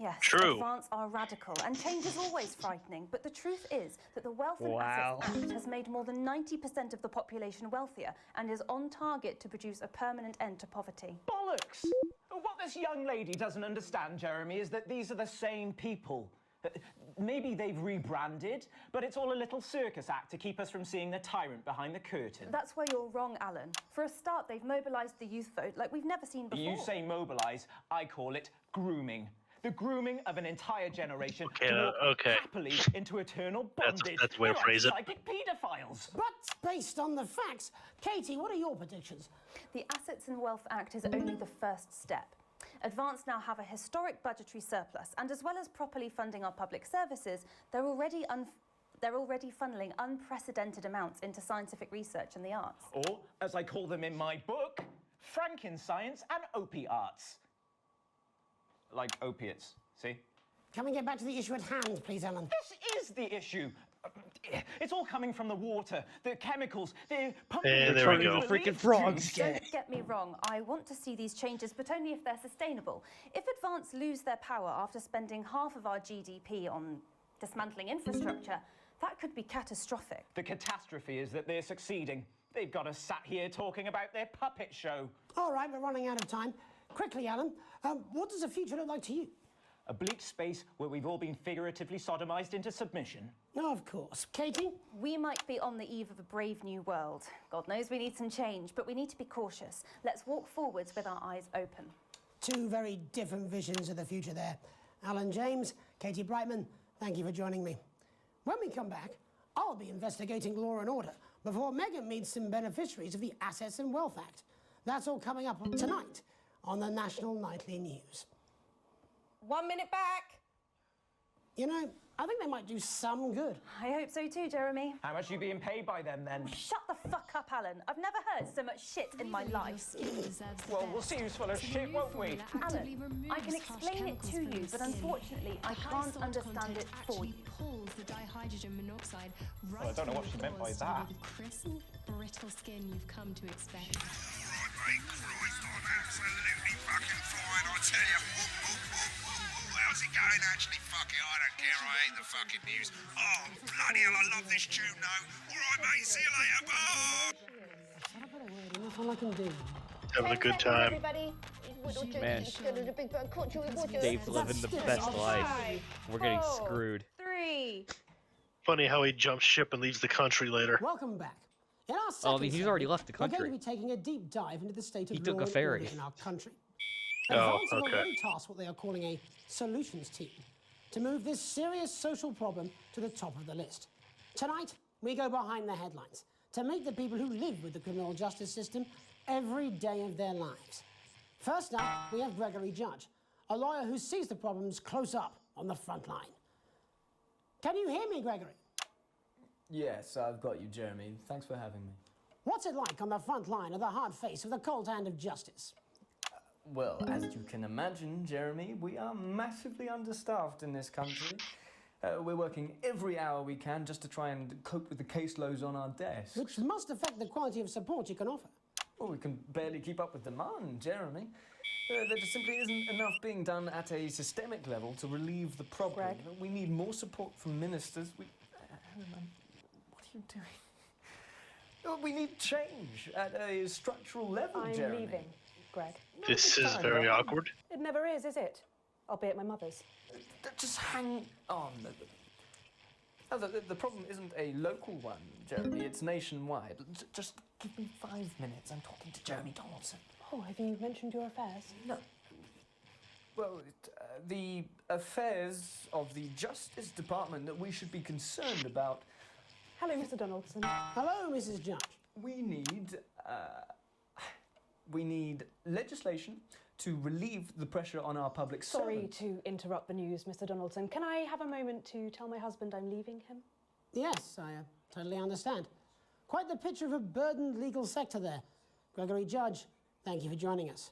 S14: Yes,
S2: True.
S14: Advance are radical, and change is always frightening, but the truth is that the Wealth and
S1: Wow.
S14: Assets Act has made more than 90% of the population wealthier and is on target to produce a permanent end to poverty.
S13: Bollocks! What this young lady doesn't understand, Jeremy, is that these are the same people. Maybe they've rebranded, but it's all a little circus act to keep us from seeing the tyrant behind the curtain.
S14: That's where you're wrong, Alan. For a start, they've mobilised the youth vote like we've never seen before.
S13: You say mobilise, I call it grooming. The grooming of an entire generation
S2: Okay,
S13: to walk
S2: okay.
S13: happily into eternal bondage.
S2: That's the way to
S13: They're
S2: phrase it.
S13: psychic paedophiles.
S6: But based on the facts, Katie, what are your predictions?
S14: The Assets and Wealth Act is only the first step. Advance now have a historic budgetary surplus, and as well as properly funding our public services, they're already funneling unprecedented amounts into scientific research and the arts.
S13: Or, as I call them in my book, Frankenscience and opiates. Like opiates, see?
S6: Can we get back to the issue at hand, please, Alan?
S13: This is the issue. It's all coming from the water, the chemicals, they're pumping...
S2: There we go.
S1: Freaking frogs.
S14: Don't get me wrong, I want to see these changes, but only if they're sustainable. If Advance lose their power after spending half of our GDP on dismantling infrastructure, that could be catastrophic.
S13: The catastrophe is that they're succeeding. They've got us sat here talking about their puppet show.
S6: All right, we're running out of time. Quickly, Alan, what does the future look like to you?
S13: A bleak space where we've all been figuratively sodomized into submission.
S6: Oh, of course. Katie?
S14: We might be on the eve of a brave new world. God knows we need some change, but we need to be cautious. Let's walk forwards with our eyes open.
S6: Two very different visions of the future there. Alan James, Katie Brightman, thank you for joining me. When we come back, I'll be investigating law and order before Megan meets some beneficiaries of the Assets and Wealth Act. That's all coming up tonight on the National Nightly News.
S5: 1 minute back.
S6: You know, I think they might do some good.
S14: I hope so too, Jeremy.
S13: How much are you being paid by them then?
S14: Shut the fuck up, Alan. I've never heard so much shit in my life.
S13: Well, we'll see who's full of shit, won't we?
S14: Alan, I can explain it to you, but unfortunately, I can't understand it for you.
S15: Pulls the dihydrogen monoxide right
S13: Well, I don't know what she meant by that.
S15: the crisp, brittle skin you've come to expect.
S3: Right, mate, Christ, I'm absolutely fucking fine, I tell you. How's it going? Actually, fuck it, I don't care, I hate the fucking news. Oh, bloody hell, I love this tune, though. All right, mate, see you later, bye!
S6: That's all I can do.
S2: Having a good time.
S1: Man, Dave's living the best life. We're getting screwed.
S14: 3.
S2: Funny how he jumps ship and leaves the country later.
S6: Welcome back. In our
S1: Oh, I
S6: second
S1: mean, he's
S6: segment,
S1: already left the
S6: we're going
S1: country.
S6: to be taking a deep dive into the state of
S1: He took
S6: law
S1: a
S6: and
S1: ferry.
S6: order in our country.
S2: Oh,
S6: Advance have
S2: okay.
S6: already tasked what they are calling a solutions team to move this serious social problem to the top of the list. Tonight, we go behind the headlines to meet the people who live with the criminal justice system every day of their lives. First up, we have Gregory Judge, a lawyer who sees the problems close up on the front line. Can you hear me, Gregory?
S16: Yes, I've got you, Jeremy. Thanks for having me.
S6: What's it like on the front line of the hard face of the cold hand of justice?
S16: Well, as you can imagine, Jeremy, we are massively understaffed in this country. We're working every hour we can just to try and cope with the caseloads on our desks.
S6: Which must affect the quality of support you can offer.
S16: Well, we can barely keep up with demand, Jeremy. There just simply isn't enough being done at a systemic level to relieve the problem.
S11: Greg?
S16: We need more support from ministers. Helen, what are you doing? We need change at a structural level,
S11: I'm
S16: Jeremy.
S11: leaving, Greg.
S2: This is very awkward.
S11: It never is it? I'll be at my mother's.
S16: Just hang on. The problem isn't a local one, Jeremy. It's nationwide. Just give me 5 minutes. I'm talking to Jeremy Donaldson.
S11: Oh, have you mentioned your affairs?
S16: No. Well, the affairs of the Justice Department that we should be concerned about.
S11: Hello, Mr. Donaldson.
S6: Hello, Mrs. Judge.
S16: We need legislation to relieve the pressure on our public
S11: Sorry
S16: servants.
S11: to interrupt the news, Mr. Donaldson. Can I have a moment to tell my husband I'm leaving him?
S6: Yes, I totally understand. Quite the picture of a burdened legal sector there. Gregory Judge, thank you for joining us.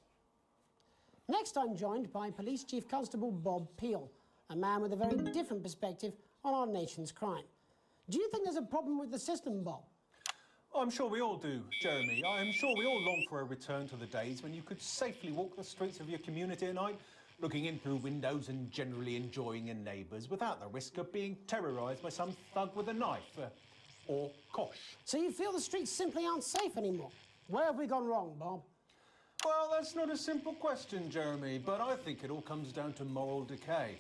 S6: Next, I'm joined by Police Chief Constable Bob Peel, a man with a very different perspective on our nation's crime. Do you think there's a problem with the system, Bob?
S17: I'm sure we all do, Jeremy. I'm sure we all long for a return to the days when you could safely walk the streets of your community at night, looking in through windows and generally enjoying your neighbours without the risk of being terrorised by some thug with a knife or kosh.
S6: So you feel the streets simply aren't safe anymore? Where have we gone wrong, Bob?
S17: Well, that's not a simple question, Jeremy, but I think it all comes down to moral decay.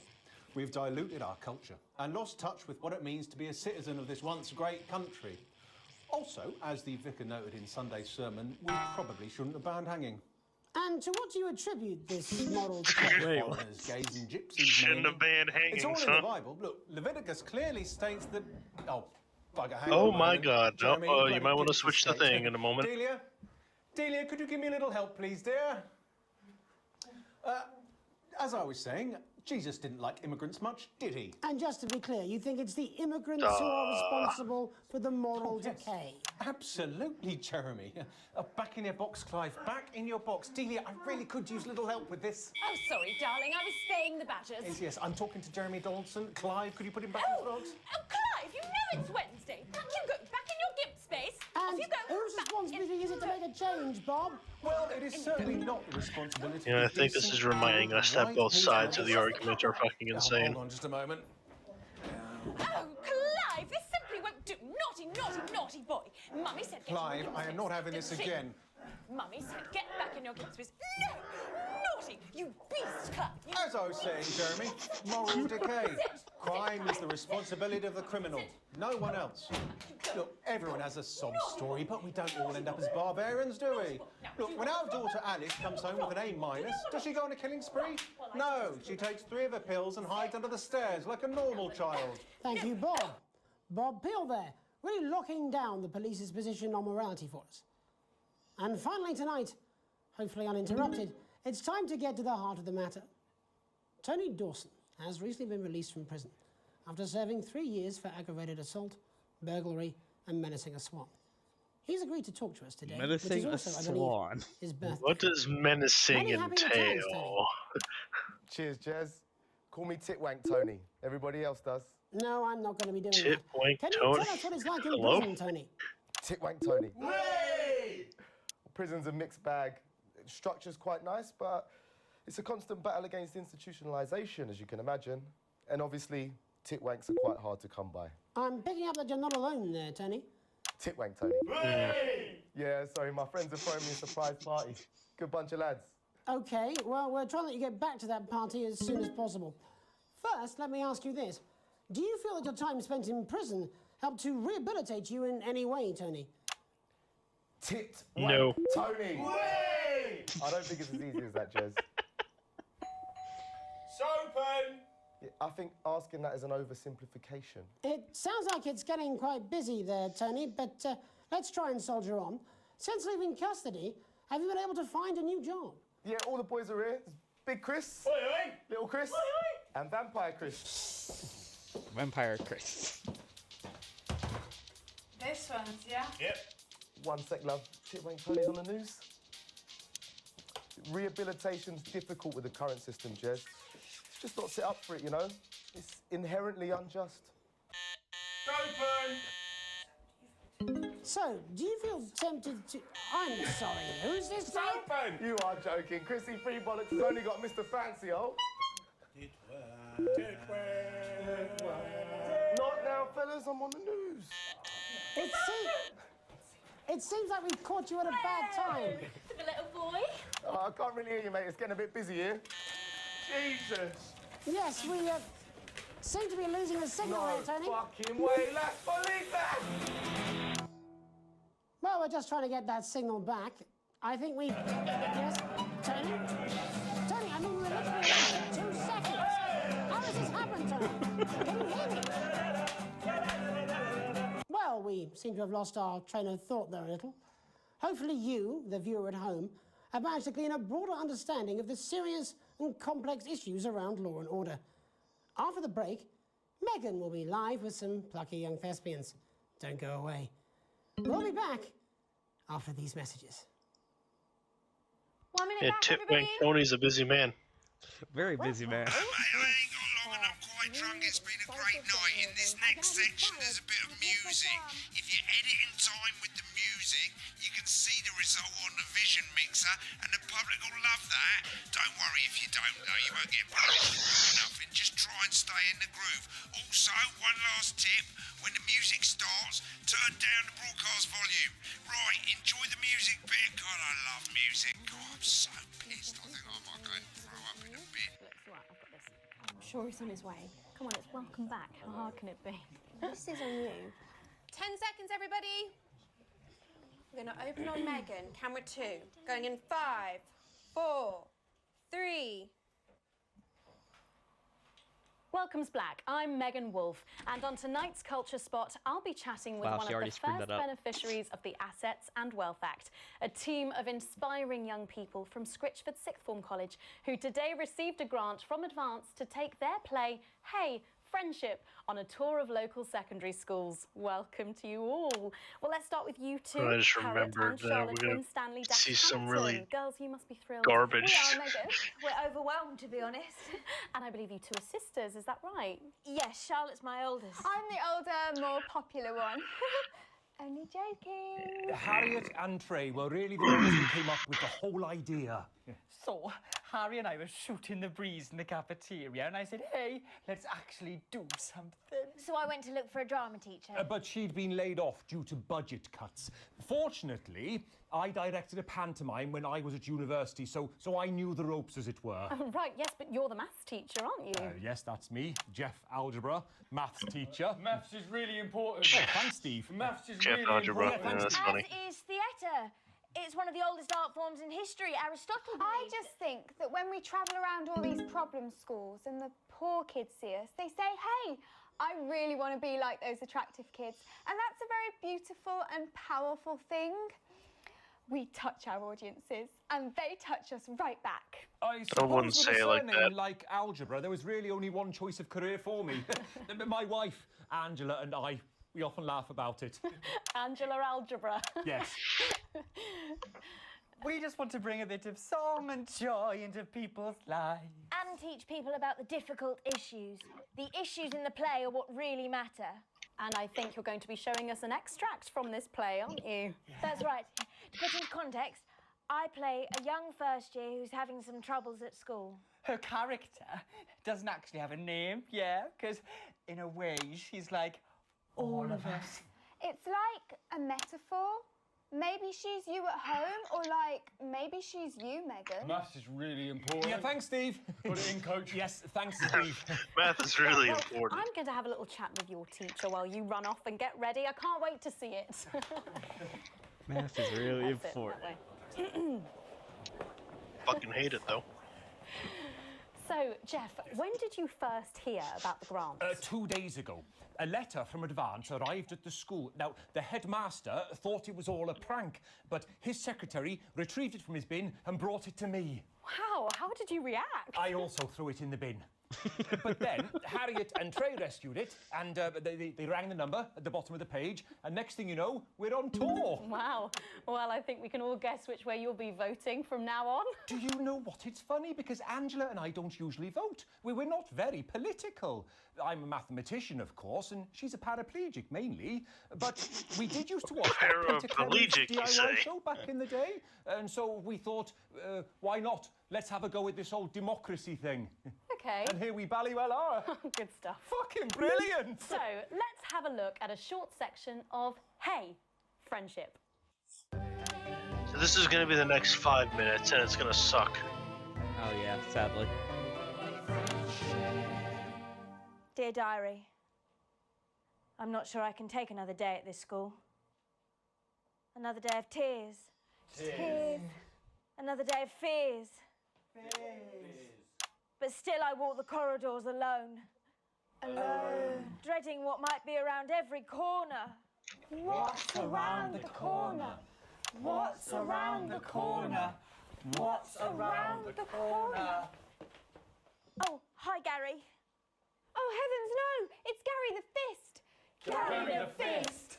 S17: We've diluted our culture and lost touch with what it means to be a citizen of this once great country. Also, as the vicar noted in Sunday's sermon, we probably shouldn't have banned hanging.
S6: And to what do you attribute this moral decay?
S17: Foreigners, gays and gypsies.
S2: Shouldn't
S17: mainly.
S2: have banned
S17: It's all
S2: hangings,
S17: in the
S2: huh?
S17: Bible. Look, Leviticus clearly states that... Oh, bugger, hang
S2: Oh
S17: on a
S2: my
S17: moment.
S2: God.
S17: Jeremy,
S2: You
S17: bloody
S2: might want to
S17: goodness
S2: switch the
S17: sakes.
S2: thing in a moment.
S17: Delia, could you give me a little help, please, dear? As I was saying, Jesus didn't like immigrants much, did he?
S6: And just to be clear, you think it's the immigrants who are responsible for the moral decay?
S17: Absolutely, Jeremy. Back in your box, Clive. Back in your box. Delia, I really could use a little help with this.
S5: Oh, sorry, darling. I was spaying the badgers.
S17: Yes, I'm talking to Jeremy Donaldson. Clive, could you put him back in the box?
S5: Oh, Clive, you know it's Wednesday. Back you go. Back in your gimp space. Off
S6: And
S5: you go.
S6: whose responsibility is it to make a change, Bob?
S17: Well, it is certainly not the responsibility.
S2: Yeah, I think this is reminding us that both sides of the argument are fucking insane.
S17: Hold on just a moment.
S5: Oh, Clive, this simply won't do. Naughty, naughty, naughty boy. Mummy said get
S17: Clive,
S5: in your
S17: I
S5: gimp
S17: am not
S5: space,
S17: having this
S5: didn't she?
S17: again.
S5: Mummy said get back in your gimp space. No! Naughty! You beast, Clive! You
S17: As I was saying, Jeremy, moral decay. Crime is the responsibility of the criminal, no one else. Look, everyone has a sob story, but we don't all end up as barbarians, do we? Look, when our daughter Alice comes home with an A-, does she go on a killing spree? No, she takes 3 of her pills and hides under the stairs like a normal child.
S6: Thank you, Bob. Bob Peel there, really locking down the police's position on morality for us. And finally tonight, hopefully uninterrupted, it's time to get to the heart of the matter. Tony Dawson has recently been released from prison after serving 3 years for aggravated assault, burglary, and menacing a swan. He's agreed to talk to us today.
S1: Menacing
S6: which is
S1: a
S6: also, I believe,
S1: swan.
S6: his birthday.
S2: What does menacing
S6: Many happy returns,
S2: entail?
S18: Cheers, Jez. Call me Titwank Tony. Everybody else does.
S6: No, I'm not going to be doing
S2: Titwank
S6: that. Can
S2: Tony?
S6: you tell us what it's like in
S2: Hello?
S6: prison, Tony?
S18: Titwank Tony. Prison's a mixed bag. Structure's quite nice, but it's a constant battle against institutionalization, as you can imagine. And obviously, titwanks are quite hard to come by.
S6: I'm picking up that you're not alone there, Tony.
S18: Titwank Tony. Yeah, sorry, my friends are throwing me a surprise party. Good bunch of lads.
S6: Okay, well, we're trying to let you get back to that party as soon as possible. First, let me ask you this. Do you feel that your time spent in prison helped to rehabilitate you in any way, Tony?
S2: No.
S18: Tony! I don't think it's as easy as that, Jez.
S8: Sopen!
S18: Yeah, I think asking that is an oversimplification.
S6: It sounds like it's getting quite busy there, Tony, but let's try and soldier on. Since leaving custody, have you been able to find a new job?
S18: Yeah, all the boys are here. Big Chris, Little Chris, and Vampire Chris.
S1: Vampire Chris.
S19: This one's, yeah?
S8: Yep.
S18: One sec, love. Titwank Tony's on the news. Rehabilitation's difficult with the current system, Jez. It's just not set up for it, you know? It's inherently unjust.
S8: Sopen!
S6: So, do you feel tempted to... I'm sorry, who's this?
S18: Sopen! You are joking. Chrissy Freebollocks has only got Mr. Fancy, oh. Not now, fellas. I'm on the news.
S6: It seems like we've caught you at a bad time.
S7: The little boy.
S18: Oh, I can't really hear you, mate. It's getting a bit busy here. Jesus.
S6: Yes, we seem to be losing the signal
S18: No
S6: there, Tony.
S18: fucking way. Let's believe that.
S6: Well, we're just trying to get that signal back. I think we... Yes, Tony? Tony, I mean, we're literally in 2 seconds. How does this happen, Tony? Can you hear me? Well, we seem to have lost our train of thought there a little. Hopefully you, the viewer at home, have managed to glean a broader understanding of the serious and complex issues around law and order. After the break, Megan will be live with some plucky young thespians. Don't go away. We'll be back after these messages.
S5: 1 minute
S2: Yeah,
S5: back,
S2: Titwank
S5: everybody.
S2: Tony's a busy man.
S1: Very busy man.
S3: Mate, I ain't got long and I'm quite drunk. It's been a great night. In this next section, there's a bit of music. If you edit in time with the music, you can see the result on the vision mixer, and the public will love that. Don't worry if you don't, though. You won't get punished for nothing. Just try and stay in the groove. Also, one last tip. When the music starts, turn down the broadcast volume. Right, enjoy the music bit. God, I love music. God, I'm so pissed. I think I might go and throw up in a bit.
S12: I'm sure he's on his way. Come on, it's welcome back. How hard can it be?
S5: This is on you. 10 seconds, everybody. We're going to open on Megan. Camera 2. Going in 5, 4, 3.
S7: Welcome's Black. I'm Megan Wolf, and on tonight's Culture Spot, I'll be chatting with
S1: Wow,
S7: one
S1: she
S7: of
S1: already
S7: the
S1: screwed
S7: first
S1: that up.
S7: beneficiaries of the Assets and Wealth Act, a team of inspiring young people from Scritchford Sixth Form College who today received a grant from Advance to take their play, Hey, Friendship, on a tour of local secondary schools. Welcome to you all. Well, let's start with you two.
S2: I just
S7: Harriet
S2: remembered
S7: and
S2: that
S7: Charlotte
S2: we're gonna
S7: Wynne Stanley
S2: see some
S7: Hampton.
S2: really
S7: Girls, you must be thrilled.
S2: garbage.
S5: We are, Megan. We're overwhelmed, to be honest.
S7: And I believe you two are sisters, is that right?
S5: Yes, Charlotte's my oldest.
S19: I'm the older, more popular one. Only joking.
S8: Harriet and Trey were really the ones who came up with the whole idea.
S13: So, Harry and I were shooting the breeze in the cafeteria, and I said, hey, let's actually do something.
S19: So I went to look for a drama teacher.
S8: But she'd been laid off due to budget cuts. Fortunately, I directed a pantomime when I was at university, so I knew the ropes, as it were.
S7: Oh, right, yes, but you're the maths teacher, aren't you?
S8: Yes, that's me, Jeff Algebra, maths teacher.
S13: Maths is really important.
S8: Oh, thanks, Steve.
S13: Maths is
S2: Jeff
S13: really
S2: Algebra.
S13: important.
S2: Yeah, that's funny.
S19: As is theatre. It's one of the oldest art forms in history. Aristotle
S20: I just think that when we travel around all these problem schools and the poor kids see us, they say, hey, I really want to be like those attractive kids. And that's a very beautiful and powerful thing. We touch our audiences, and they touch us right back.
S8: I
S2: wouldn't
S8: suppose with
S2: say
S8: a
S2: it like
S8: surname
S2: that.
S8: like algebra, there was really only one choice of career for me. My wife, Angela, and I, we often laugh about it.
S14: Angela Algebra.
S8: Yes.
S21: We just want to bring a bit of song and joy into people's lives.
S22: And teach people about the difficult issues. The issues in the play are what really matter.
S14: And I think you're going to be showing us an extract from this play, aren't you?
S22: That's right. To put into context, I play a young first year who's having some troubles at school.
S21: Her character doesn't actually have a name, yeah, because in a way she's like all of us.
S20: It's like a metaphor. Maybe she's you at home, or like maybe she's you, Megan.
S8: Maths is really important. Yeah, thanks, Steve. Put it in, coach. Yes, thanks, Steve.
S2: Math is really important.
S14: I'm going to have a little chat with your teacher while you run off and get ready. I can't wait to see it.
S1: Math is really
S14: That's it,
S1: important.
S14: that way.
S2: Fucking hate it though.
S14: So, Jeff, when did you first hear about the grant?
S8: 2 days ago. A letter from Advance arrived at the school. Now, the headmaster thought it was all a prank, but his secretary retrieved it from his bin and brought it to me.
S14: Wow, how did you react?
S8: I also threw it in the bin. But then Harriet and Trey rescued it, and they rang the number at the bottom of the page, and next thing you know, we're on tour.
S14: Wow. Well, I think we can all guess which way you'll be voting from now on.
S8: Do you know what? It's funny because Angela and I don't usually vote. We're not very political. I'm a mathematician, of course, and she's a paraplegic mainly. But we did used to watch that Peter Clements
S2: Paraplegic, you
S8: DIY
S2: say?
S8: show back in the day, and so we thought, why not? Let's have a go at this whole democracy thing.
S14: Okay.
S8: And here we ballywell are.
S14: Good stuff.
S8: Fucking brilliant!
S14: So, let's have a look at a short section of Hey, Friendship.
S2: So this is gonna be the next 5 minutes, and it's gonna suck.
S1: Oh yeah, sadly.
S22: Dear Diary, I'm not sure I can take another day at this school. Another day of tears.
S21: Tears.
S22: Another day of fears. But still I walk the corridors alone. Alone. Dreading what might be around every corner.
S21: What's around the corner? What's around the corner? What's around the corner?
S22: Oh, hi, Gary.
S20: Oh, heavens, no! It's Gary the Fist!
S21: Gary the Fist!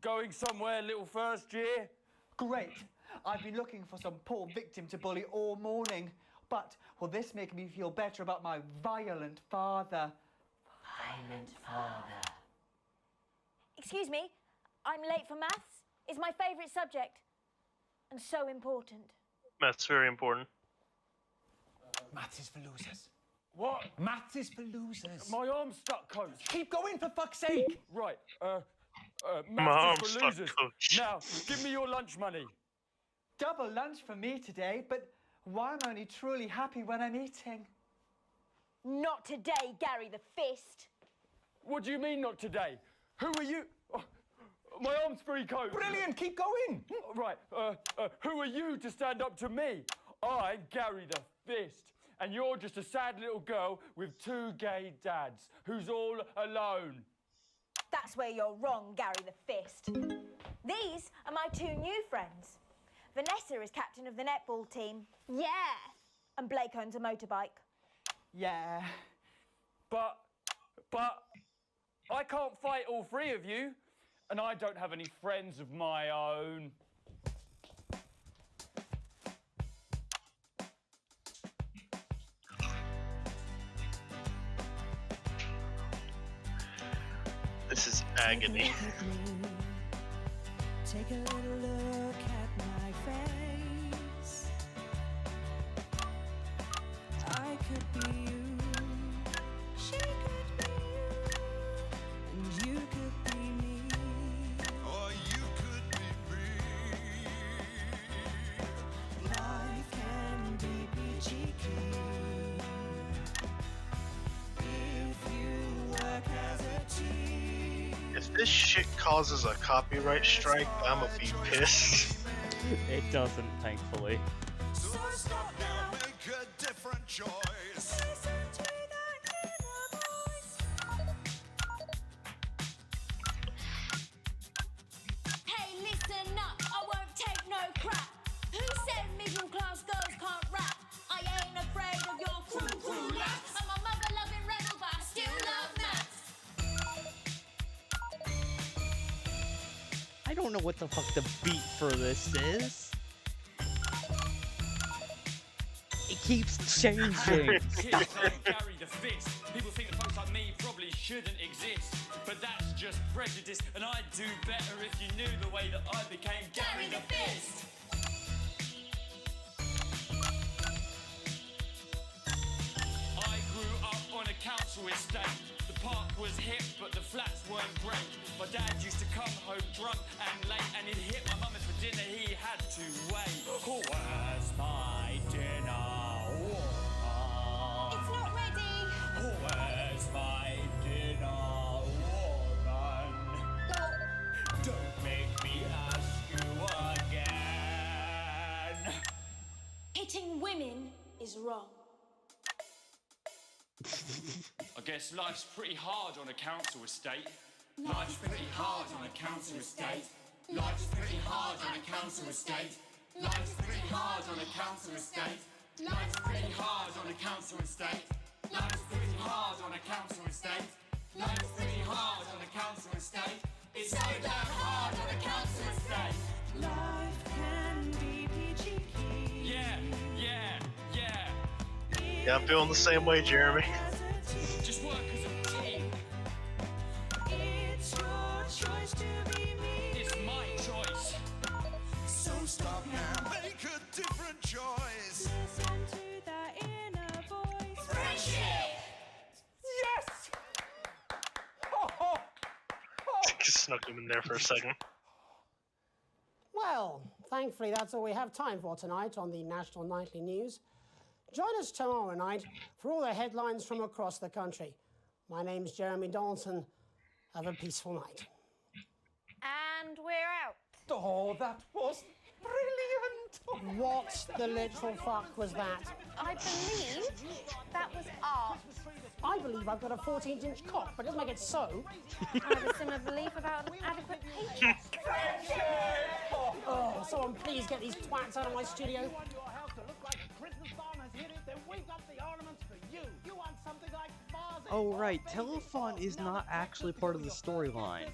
S23: Going somewhere, little first year?
S21: Great. I've been looking for some poor victim to bully all morning. But will this make me feel better about my violent father?
S22: Violent father. Excuse me, I'm late for maths. It's my favourite subject. And so important.
S2: That's very important.
S8: Maths is for losers.
S23: What?
S8: Maths is for losers.
S23: My arm's stuck, coach.
S8: Keep going, for fuck's sake!
S23: Right,
S2: My
S23: maths
S2: arm's
S23: is for
S2: stuck,
S23: losers.
S2: coach.
S23: Now, give me your lunch money.
S21: Double lunch for me today, but why am I only truly happy when I'm eating?
S22: Not today, Gary the Fist.
S23: What do you mean not today? Who are you? Oh, my arm's free, coach.
S8: Brilliant, keep going.
S23: Right, who are you to stand up to me? I'm Gary the Fist, and you're just a sad little girl with 2 gay dads who's all alone.
S22: That's where you're wrong, Gary the Fist. These are my 2 new friends. Vanessa is captain of the netball team. Yeah. And Blake owns a motorbike.
S21: Yeah.
S23: But I can't fight all 3 of you, and I don't have any friends of my own.
S2: This is agony.
S24: Take a little look at my face. I could be you, she could be you, and you could be me.
S9: Or you could be me.
S24: Life can be peachy keen if you work as a team.
S2: If this shit causes a copyright strike, I'ma be pissed.
S1: It doesn't, thankfully.
S9: So stop now, make a different choice.
S22: Hey, listen up.
S1: don't know what the fuck the beat for this is. It keeps changing.
S23: Here's to Gary the Fist. People think that folks like me probably shouldn't exist, but that's just prejudice, and I'd do better if you knew the way that I became Gary the Fist. I grew up on a council estate. The park was hip, but the flats weren't great. My dad used to come home drunk and late, and he'd hit my mum, and for dinner he had to wait. Where's my dinner, woman?
S5: It's not ready.
S23: Where's my dinner, woman? Don't make me ask you again.
S22: Hitting women is wrong.
S23: I guess life's pretty hard on a council estate. Life's pretty hard on a council estate. Life's pretty hard on a council estate. Life's pretty hard on a council estate. Life's pretty hard on a council estate. Life's pretty hard on a council estate. Life's pretty hard on a council estate. It's so damn hard on a council estate.
S24: Life can be peachy keen.
S23: Yeah.
S2: Yeah, I'm feeling the same way, Jeremy.
S23: Just work as a team.
S24: It's your choice to be me.
S23: It's my choice.
S9: So stop now, make a different choice.
S24: Listen to that inner voice.
S23: Friendship!
S13: Yes!
S2: Just snuck him in there for a second.
S6: Well, thankfully that's all we have time for tonight on the National Nightly News. Join us tomorrow night for all the headlines from across the country. My name's Jeremy Donaldson. Have a peaceful night.
S5: And we're out.
S13: Oh, that was brilliant!
S6: What the literal fuck was that?
S5: I believe that was art.
S6: I believe I've got a 14-inch cock, but it doesn't make it so.
S5: I have a similar belief about an adequate paycheck.
S6: Oh, someone please get these twats out of my studio.
S1: Oh right, Telethon is not actually part of the storyline.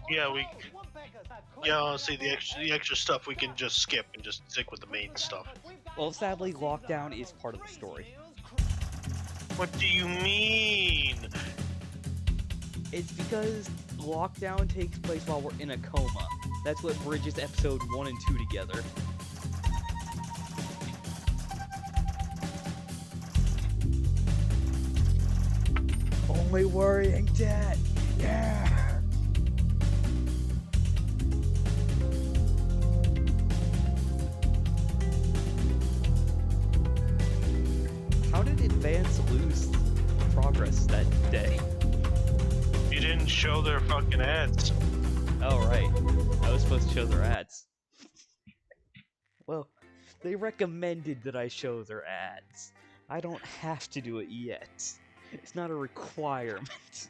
S2: Yeah, honestly, the extra stuff we can just skip and just stick with the main stuff.
S1: Well, sadly, Lockdown is part of the story.
S2: What do you mean?
S1: It's because Lockdown takes place while we're in a coma. That's what bridges episode 1 and 2 together. Only worrying dead. Yeah. How did Advance lose progress that day?
S2: You didn't show their fucking ads.
S1: Oh, right. I was supposed to show their ads. Well, they recommended that I show their ads. I don't have to do it yet. It's not a requirement.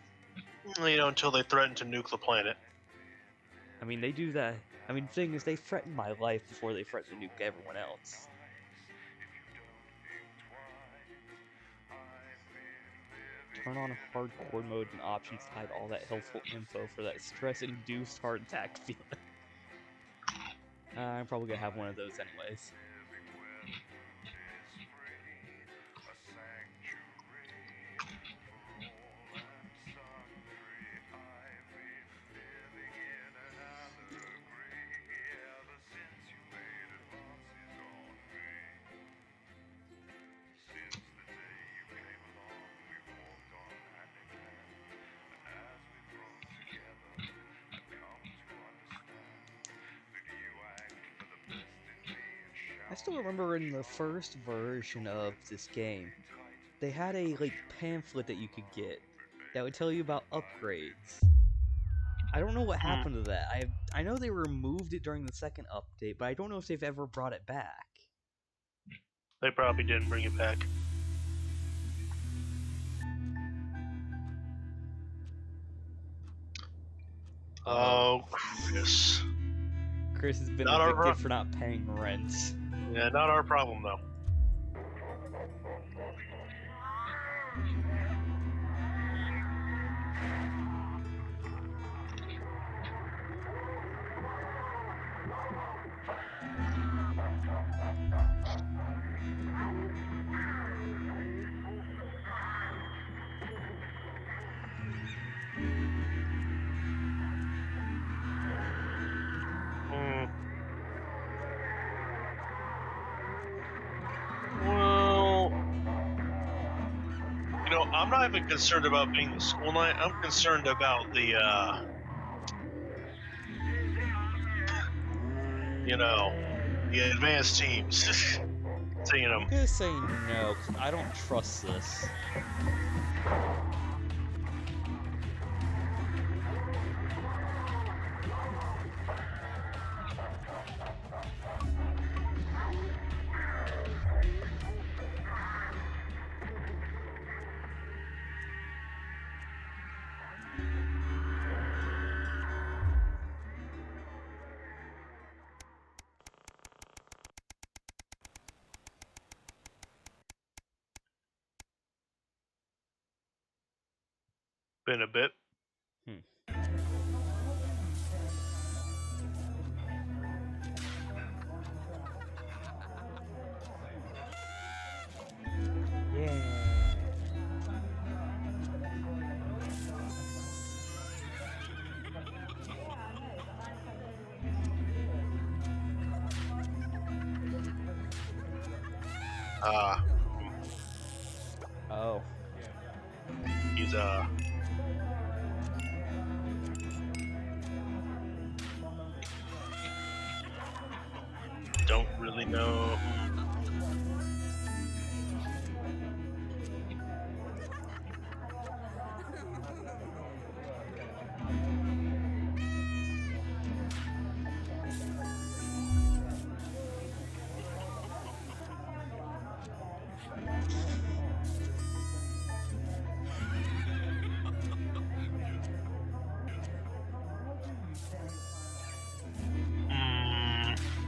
S2: You know, until they threaten to nuke the planet.
S1: I mean, they do that. I mean, the thing is, they threaten my life before they threaten to nuke everyone else. Turn on hardcore mode and options to hide all that helpful info for that stress-induced heart attack feeling. I'm probably gonna have one of those anyways. I still remember in the first version of this game, they had a pamphlet that you could get that would tell you about upgrades. I don't know what happened to that. I know they removed it during the second update, but I don't know if they've ever brought it back.
S2: They probably didn't bring it back. Oh, Chris.
S1: Chris has been
S2: Not our
S1: evicted for not paying rent.
S2: Yeah, not our problem though. You know, I'm not even concerned about being the school night. I'm concerned about the, you know, the advanced teams. Seeing them.
S1: I'm gonna say no, because I don't trust this.
S2: Been a bit.
S1: Oh.
S2: He's don't really know.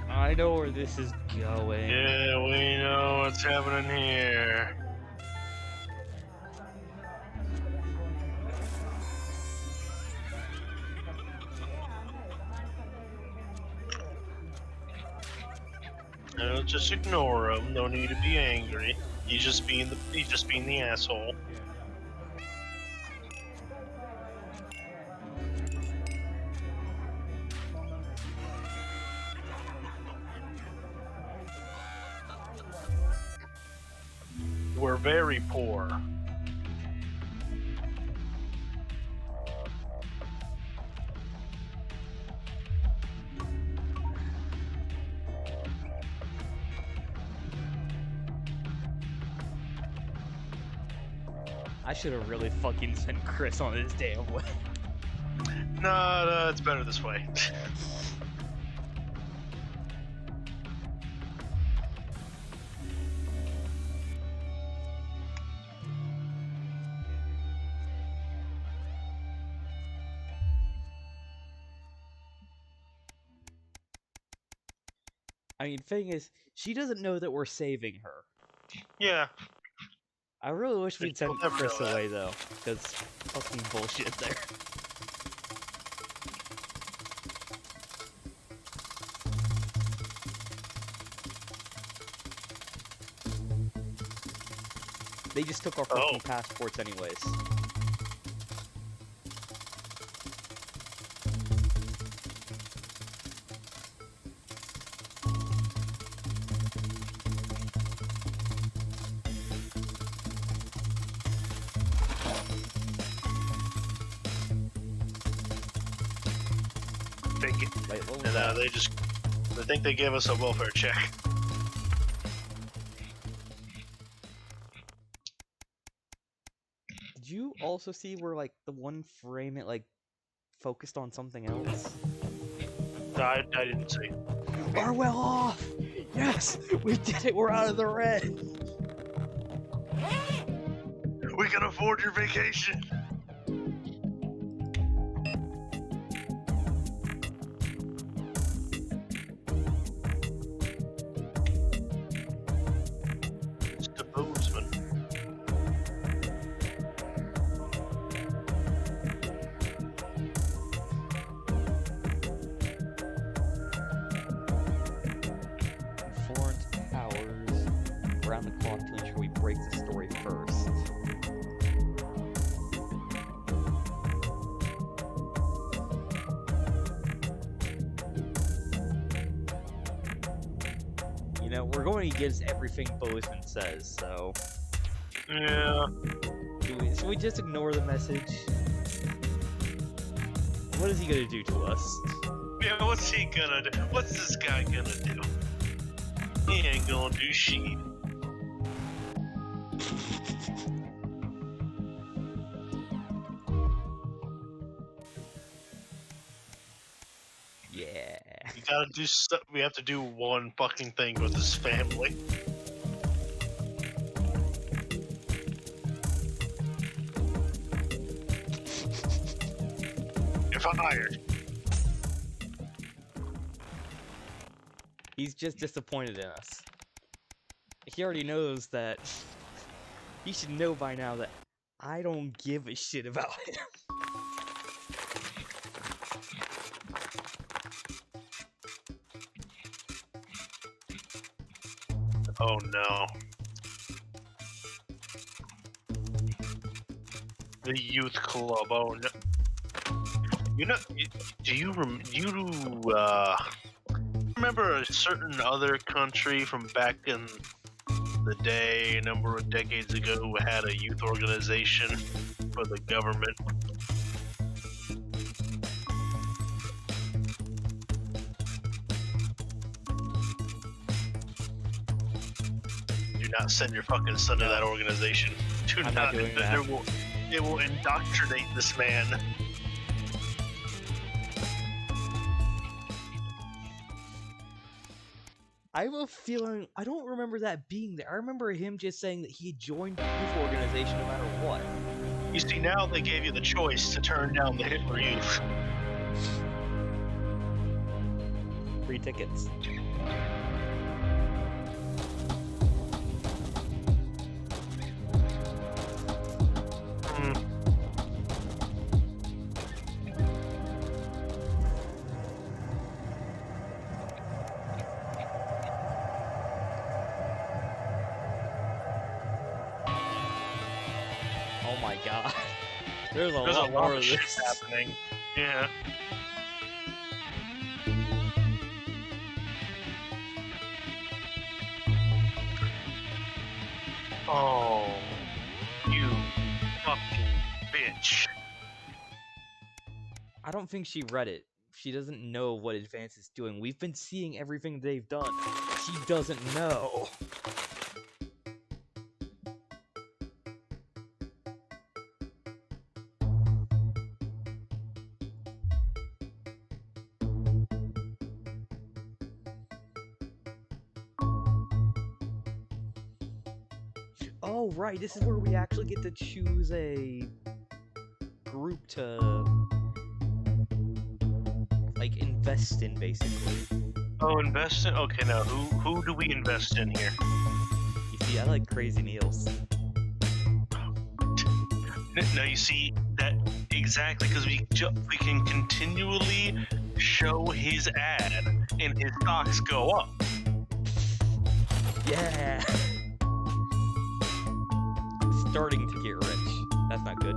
S1: I know where this is going.
S2: Yeah, we know what's happening here. No, just ignore him. No need to be angry. He's just being the asshole. We're very poor.
S1: I should have really fucking sent Chris on this damn way.
S2: No, it's better this way.
S1: I mean, thing is, she doesn't know that we're saving her.
S2: Yeah.
S1: I really wish we'd send
S2: She'll never
S1: Chris
S2: know that.
S1: away, though, because fucking bullshit there. They just took our fucking passports anyways.
S2: I think they gave us a welfare check.
S1: Did you also see where, like, the one frame it, like, focused on something else?
S2: I didn't see.
S1: We're well off! Yes! We did it! We're out of the red!
S2: We can afford your vacation! It's the Bozeman.
S1: Florence Powers around the clock to ensure we break the story first. You know, we're going against everything Bozeman says, so...
S2: Yeah.
S1: Should we just ignore the message? What is he gonna do to us?
S2: Yeah, what's he gonna do? What's this guy gonna do? He ain't gonna do shit.
S1: Yeah.
S2: You gotta do stuff. We have to do one fucking thing with his family. You're fired.
S1: He's just disappointed in us. He already knows that. He should know by now that I don't give a shit about him.
S2: Oh no. The youth club. Oh no. You know? Do you remember a certain other country from back in the day, a number of decades ago, who had a youth organization for the government? Do not send your fucking son to that organization. Do
S1: I'm not doing that.
S2: It will indoctrinate this man.
S1: I have a feeling I don't remember that being there. I remember him just saying that he joined the youth organization no matter what.
S2: You see, now they gave you the choice to turn down the Hitler Youth.
S1: Free tickets. Oh my god. There's a lot more of
S2: shit
S1: this
S2: happening. Yeah. Oh, you fucking bitch.
S1: I don't think she read it. She doesn't know what Advance is doing. We've been seeing everything they've done. She doesn't know. Oh, right, this is where we actually get to choose a group to, like, invest in, basically.
S2: Oh, invest in? Okay, now who do we invest in here?
S1: You see, I like Crazy Meals.
S2: No, you see that exactly because we can continually show his ad and his stocks go up.
S1: Yeah. Starting to get rich. That's not good.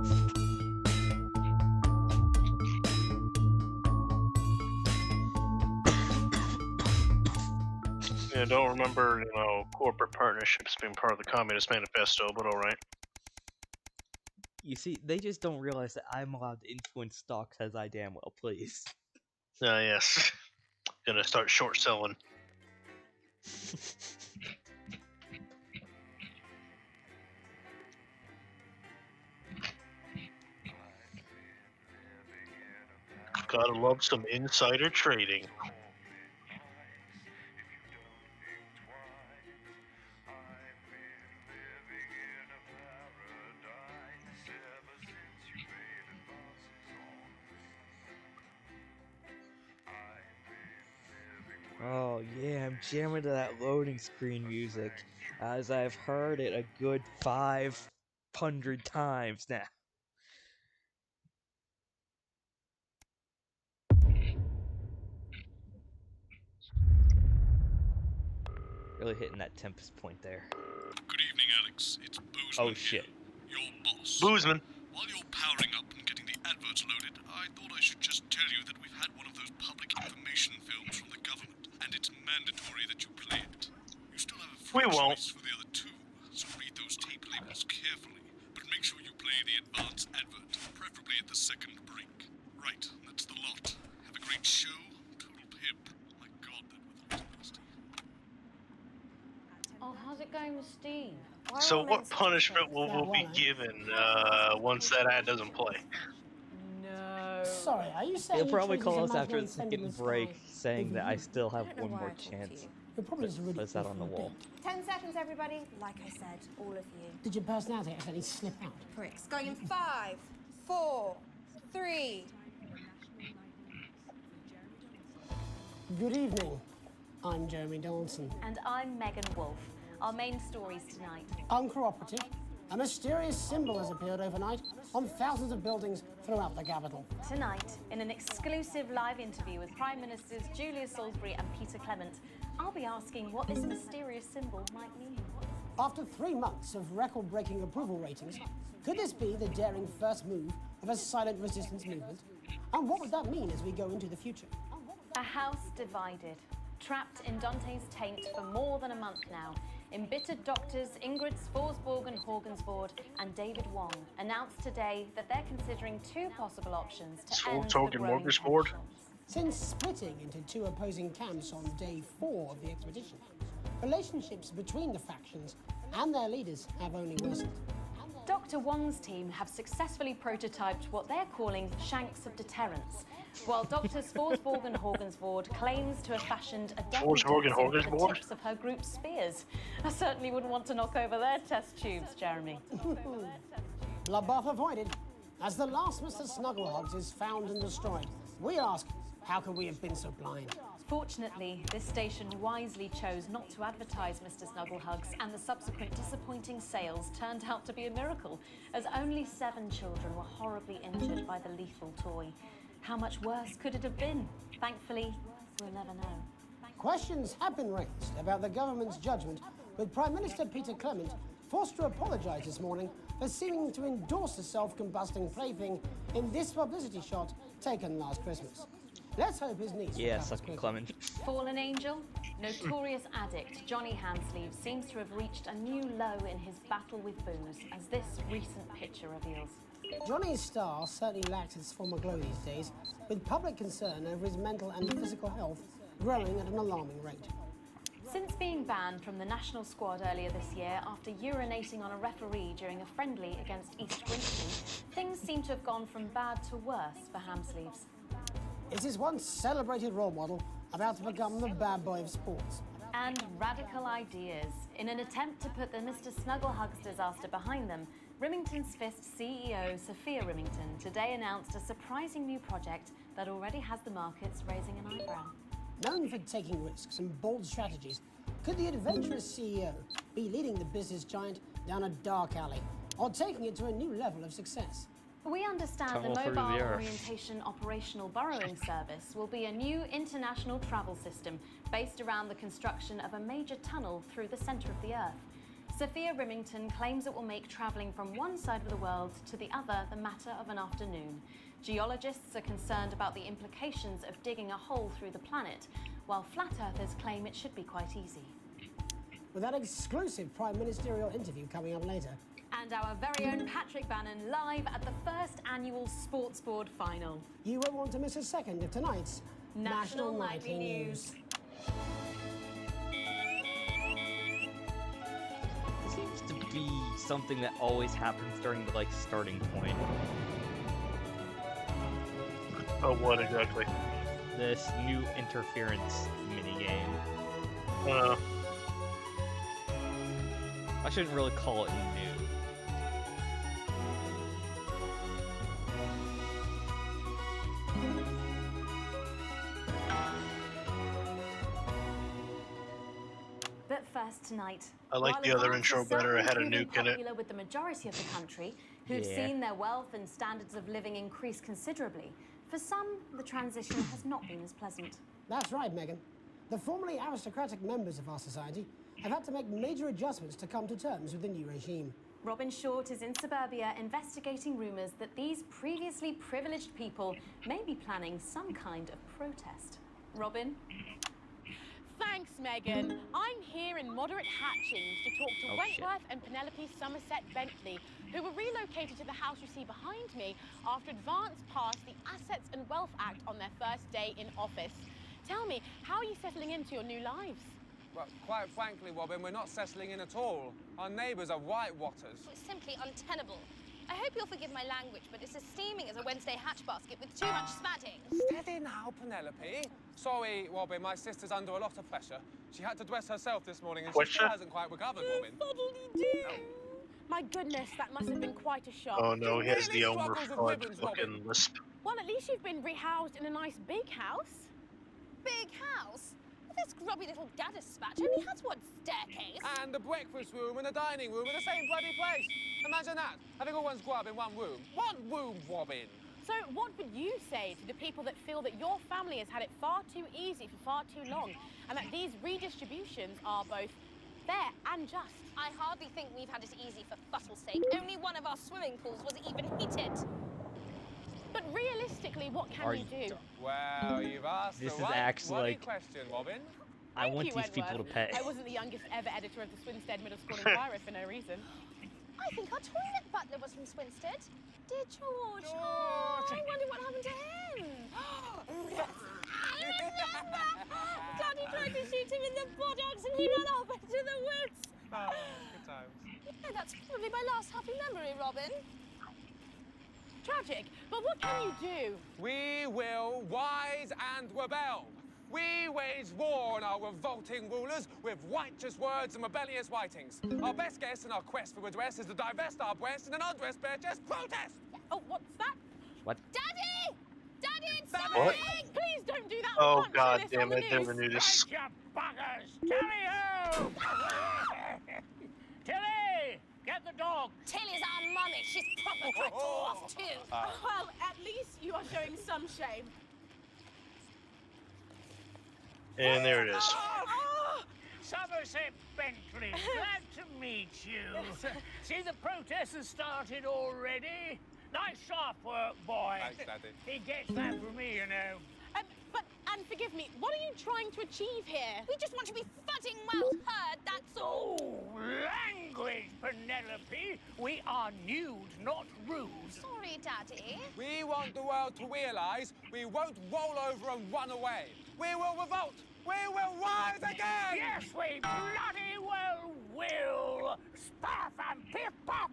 S2: Yeah, don't remember, corporate partnerships being part of the Communist Manifesto, but alright.
S1: You see, they just don't realize that I'm allowed to influence stocks as I damn well please.
S2: Yes. Gonna start short selling. Gotta love some insider trading.
S1: Oh yeah, I'm jamming to that loading screen music, as I've heard it a good 500 times now. Really hitting that tempest point there.
S3: Good evening, Alex. It's Boozman.
S1: Oh shit.
S3: Your boss.
S2: Boozman.
S3: While you're powering up and getting the adverts loaded, I thought I should just tell you that we've had one of those public information films from the government, and it's mandatory that you play it. You still have a free choice for the other two, so read those tape labels carefully.
S4: But make sure you play the advance advert, preferably at the second break. Right, that's the lot. Have a great show. Total pimp. My God, that weather is nasty.
S7: Oh, how's it going with Steve?
S2: So what punishment will be given once that ad doesn't play?
S11: No.
S6: Sorry, are you saying
S1: They'll
S6: you
S1: probably
S6: chose
S1: call
S6: this
S1: us after the
S6: imaginary friend in
S1: second
S6: the
S1: break,
S6: sky
S1: saying
S6: over
S1: that I
S6: you?
S1: still have
S5: don't know
S1: one
S5: why
S1: more
S5: I talked to
S1: chance.
S5: you.
S6: You're probably just really
S1: Place that on the wall.
S5: 10 seconds, everybody. Like I said, all of you.
S6: Did your personality accidentally slip out?
S5: Pricks. Going in 5, 4, 3.
S6: Good evening. I'm Jeremy Dawson.
S7: And I'm Megan Wolf. Our main stories tonight.
S6: Uncooperative. A mysterious symbol has appeared overnight on thousands of buildings throughout the capital.
S7: Tonight, in an exclusive live interview with Prime Ministers Julia Salisbury and Peter Clement, I'll be asking what this mysterious symbol might mean.
S6: After 3 months of record-breaking approval ratings, could this be the daring first move of a silent resistance movement? And what would that mean as we go into the future?
S7: A house divided, trapped in Dante's taint for more than a month now. Embittered doctors Ingrid Forsborg and Horgensvoord and David Wong announced today that they're considering 2 possible options to end the growing tensions.
S6: Since splitting into 2 opposing camps on day 4 of the expedition, relationships between the factions and their leaders have only worsened.
S7: Dr. Wong's team have successfully prototyped what they're calling shanks of deterrence, while Drs. Forsborg and Horgensvoord claims to have fashioned a deadly toxin with the tips of her group's spears. I certainly wouldn't want to knock over their test tubes, Jeremy.
S6: Bloodbath avoided. As the last Mr. Snugglehugs is found and destroyed, we ask, how could we have been so blind?
S7: Fortunately, this station wisely chose not to advertise Mr. Snugglehugs, and the subsequent disappointing sales turned out to be a miracle, as only 7 children were horribly injured by the lethal toy. How much worse could it have been? Thankfully, we'll never know.
S6: Questions have been raised about the government's judgment, with Prime Minister Peter Clement forced to apologise this morning for seeming to endorse the self-combusting plaything in this publicity shot taken last Christmas. Let's hope his niece...
S1: Yeah, suck it, Clement.
S7: Fallen angel? Notorious addict Johnny Handsleeve seems to have reached a new low in his battle with booze, as this recent picture reveals.
S6: Johnny's star certainly lacks its former glow these days, with public concern over his mental and physical health growing at an alarming rate.
S7: Since being banned from the national squad earlier this year after urinating on a referee during a friendly against East Grimsby, things seem to have gone from bad to worse for Hamsleeves.
S6: It's his once celebrated role model about to become the bad boy of sports.
S7: And radical ideas. In an attempt to put the Mr. Snugglehugs disaster behind them, Rimington's Fist CEO Sophia Rimington today announced a surprising new project that already has the markets raising an eyebrow.
S6: Known for taking risks and bold strategies, could the adventurous CEO be leading the business giant down a dark alley, or taking it to a new level of success?
S7: We understand
S1: Tunnel
S7: the
S1: through
S7: Mobile
S1: the earth.
S7: Orientation Operational Burrowing Service will be a new international travel system based around the construction of a major tunnel through the centre of the Earth. Sophia Rimington claims it will make travelling from one side of the world to the other the matter of an afternoon. Geologists are concerned about the implications of digging a hole through the planet, while flat earthers claim it should be quite easy.
S6: With that exclusive prime ministerial interview coming up later.
S7: And our very own Patrick Bannon live at the first annual Sports Board final.
S6: You won't want to miss a second of tonight's
S7: National Nightly News.
S1: It seems to be something that always happens during the starting point.
S2: Oh, what exactly?
S1: This new interference minigame. I shouldn't really call it new.
S7: But first tonight,
S2: I like
S7: while
S2: the other
S7: advances
S2: intro better. It had a
S7: certainly
S2: nuke in it.
S7: popular with the majority of the country, who've
S1: Yeah.
S7: seen their wealth and standards of living increase considerably. For some, the transition has not been as pleasant.
S6: That's right, Megan. The formerly aristocratic members of our society have had to make major adjustments to come to terms with the new regime.
S7: Robin Short is in suburbia investigating rumours that these previously privileged people may be planning some kind of protest. Robin?
S10: Thanks, Megan. I'm here in Moderate Hatchings to talk to Wentworth and Penelope Somerset Bentley, who were relocated to the house you see behind me after Advance passed the Assets and Wealth Act on their first day in office. Tell me, how are you settling into your new lives?
S15: Well, quite frankly, Robin, we're not settling in at all. Our neighbours are whitewatters.
S16: It's simply untenable. I hope you'll forgive my language, but it's as steaming as a Wednesday hatch basket with too much spatting.
S15: Steady now, Penelope. Sorry, Robin, my sister's under a lot of pressure. She had to dress herself this morning and she still hasn't quite recovered, Robin.
S10: My goodness, that must have been quite a shock.
S2: Oh no, he has the Elmer Fudd fucking lisp.
S10: Well, at least you've been rehoused in a nice big house.
S16: Big house? This grubby little gaddis spatch only has one staircase.
S15: And the breakfast room and the dining room in the same bloody place. Imagine that, having all one's grub in one room. One room, Robin.
S10: So what would you say to the people that feel that your family has had it far too easy for far too long, and that these redistributions are both fair and just?
S16: I hardly think we've had it easy for fussle's sake. Only one of our swimming pools was even heated.
S10: But realistically, what can you do?
S15: Well, you've asked
S1: This
S15: the
S1: is
S15: right
S1: actually
S15: bloody
S1: like-
S15: question, Robin.
S1: I want
S10: Thank you,
S1: these people to
S10: Wentworth.
S1: pay.
S10: I wasn't the youngest ever editor of the Swinstead Middle School Inquirer for no reason.
S16: I think our toilet butler was from Swinstead. Dear George. Oh, I wonder what happened to him. Yes, I remember. Daddy tried to shoot him in the buttocks and he ran off into the woods.
S15: Oh, good times.
S16: Yeah, that's probably my last happy memory, Robin.
S10: Tragic, but what can you do?
S15: We will rise and rebel. We wage war on our revolting rulers with righteous words and rebellious writings. Our best guess in our quest for redress is to divest our breast in an undressed bare chest protest.
S10: Oh, what's that?
S1: What?
S16: Daddy! Daddy, it's
S2: What?
S10: Please don't do that.
S2: Oh
S10: Can't
S2: god
S10: show this
S2: damn
S10: on
S2: it,
S10: the
S2: they
S10: news.
S2: renewed this.
S8: Buggers! Tilly-ho! Tilly! Get the dog!
S16: Tilly's our mummy. She's proper cracked all off too.
S10: Well, at least you are showing some shame.
S2: And there it is.
S8: Somerset Bentley, glad to meet you. See, the protest has started already. Nice sharp work, boy.
S15: Thanks, Daddy.
S8: He gets that from me, you know.
S10: And forgive me, what are you trying to achieve here?
S16: We just want to be fudding well heard, that's all.
S8: Oh, language, Penelope. We are nude, not rude.
S16: Sorry, Daddy.
S15: We want the world to realise we won't roll over and run away. We will revolt. We will rise again.
S8: Yes, we bloody well will. Spaff and piff pop.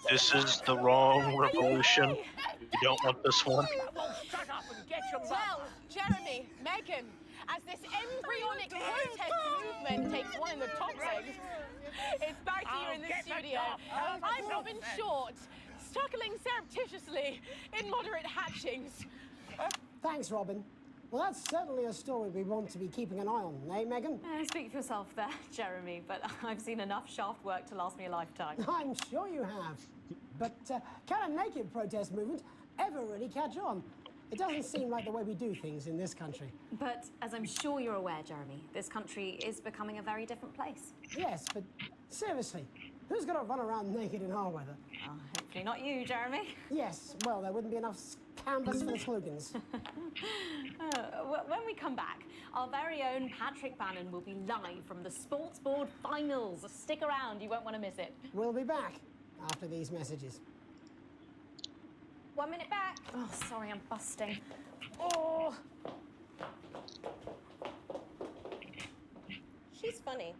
S2: This is the wrong revolution. You don't want this one.
S8: Shut up and get your
S10: Well, Jeremy, Megan, as this embryonic protest movement takes one in the top legs, it's back here in the studio. I'm Robin Short, struggling surreptitiously in Moderate Hatchings.
S6: Thanks, Robin. Well, that's certainly a story we want to be keeping an eye on, eh, Megan?
S7: Speak for yourself there, Jeremy, but I've seen enough shaft work to last me a lifetime.
S6: I'm sure you have. But can a naked protest movement ever really catch on? It doesn't seem like the way we do things in this country.
S7: But as I'm sure you're aware, Jeremy, this country is becoming a very different place.
S6: Yes, but seriously, who's going to run around naked in our weather?
S7: Hopefully not you, Jeremy.
S6: Yes, well, there wouldn't be enough canvas for the slogans.
S7: When we come back, our very own Patrick Bannon will be live from the Sports Board Finals. Stick around, you won't want to miss it.
S6: We'll be back after these messages.
S16: 1 minute back.
S7: Oh, sorry, I'm busting. Oh!
S5: She's funny.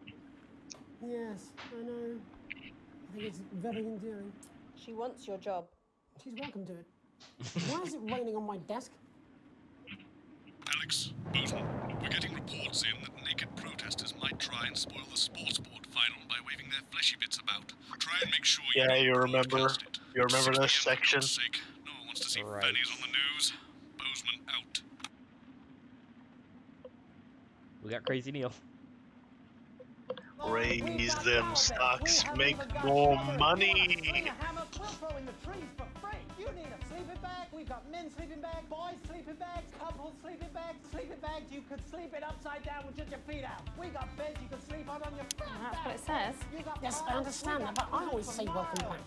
S6: Yes, I know. I think it's very endearing.
S5: She wants your job.
S6: She's welcome to it. Why is it raining on my desk?
S4: Alex, Boson, we're getting reports in that naked protesters might try and spoil the sports board final by waving their fleshy bits about. Try and make sure you
S2: Yeah,
S4: don't
S2: you remember
S4: broadcast it.
S2: this section?
S4: Sake. No one wants to see
S1: Right.
S4: fannies on the news. Bozeman out.
S1: We got Crazy Neil.
S2: Raise them stocks, make more money.
S6: We'll throw in the trees for free. You need a sleeping bag. We've got men's sleeping bags, boys' sleeping bags, couples' sleeping bags. Sleeping bags you could sleep in upside down with just your feet out. We got beds you can sleep on your front
S7: That's
S6: back.
S7: what it says.
S6: Yes, I understand that, but I always say welcome back.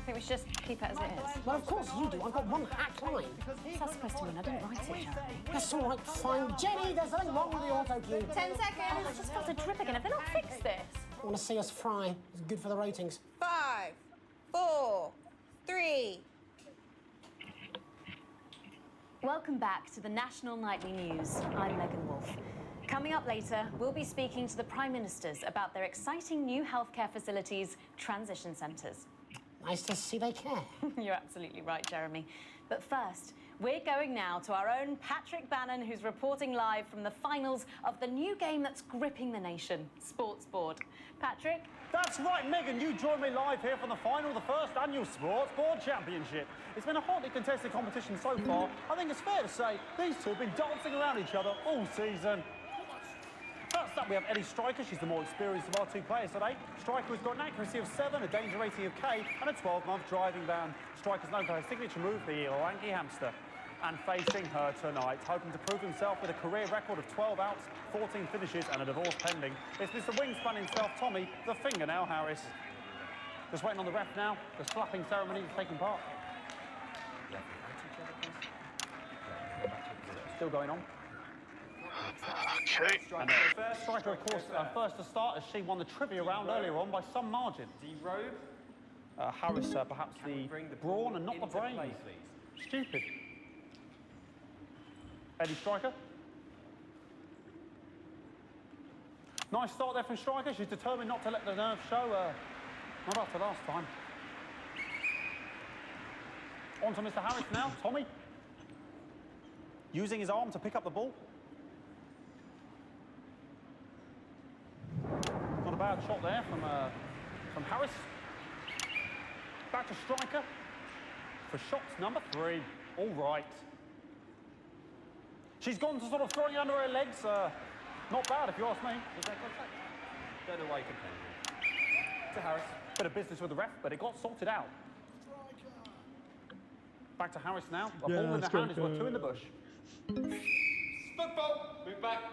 S14: think we should just keep it as it is.
S6: Well, of course you do. I've got one hack line.
S14: What's that supposed to mean? I didn't write it, Jeremy.
S6: That's all right, fine. Jenny, there's something wrong with the auto cue.
S5: 10 seconds.
S10: I just felt a drip again. Have they not fixed this?
S6: I want to see us fry. It's good for the ratings.
S5: 5, 4, 3.
S7: Welcome back to the National Nightly News. I'm Megan Wolf. Coming up later, we'll be speaking to the Prime Ministers about their exciting new healthcare facilities, transition centres.
S6: Nice to see they care.
S7: You're absolutely right, Jeremy. But first, we're going now to our own Patrick Bannon, who's reporting live from the finals of the new game that's gripping the nation, Sports Board. Patrick?
S12: That's right, Megan. You join me live here from the final of the first annual Sports Board Championship. It's been a hotly contested competition so far. I think it's fair to say these two have been dancing around each other all season. First up, we have Eddie Striker. She's the more experienced of our two players today. Striker has got an accuracy of 7, a danger rating of K, and a 12-month driving ban. Striker's known for her signature move, the lanky hamster. And facing her tonight, hoping to prove himself with a career record of 12 outs, 14 finishes, and a divorce pending, it's Mr. Wingspan himself, Tommy, the Fingernail Harris. Just waiting on the ref now. The slapping ceremony is taking part. Still going on.
S2: Okay.
S12: And Striker, of course, first to start as she won the trivia round earlier on by some margin. Harris, perhaps the brawn and not the brain. Stupid. Eddie Striker. Nice start there from Striker. She's determined not to let the nerves show. Not after last time. On to Mr. Harris now. Tommy. Using his arm to pick up the ball. Not a bad shot there from Harris. Back to Striker for shots number 3. All right. She's gone to sort of throwing under her legs. Not bad, if you ask me.
S17: Was that contact? Don't know why you complained. To Harris.
S12: Bit of business with the ref, but it got sorted out. Back to Harris now. A ball in the hand is worth 2 in the bush.
S17: Football. Move back.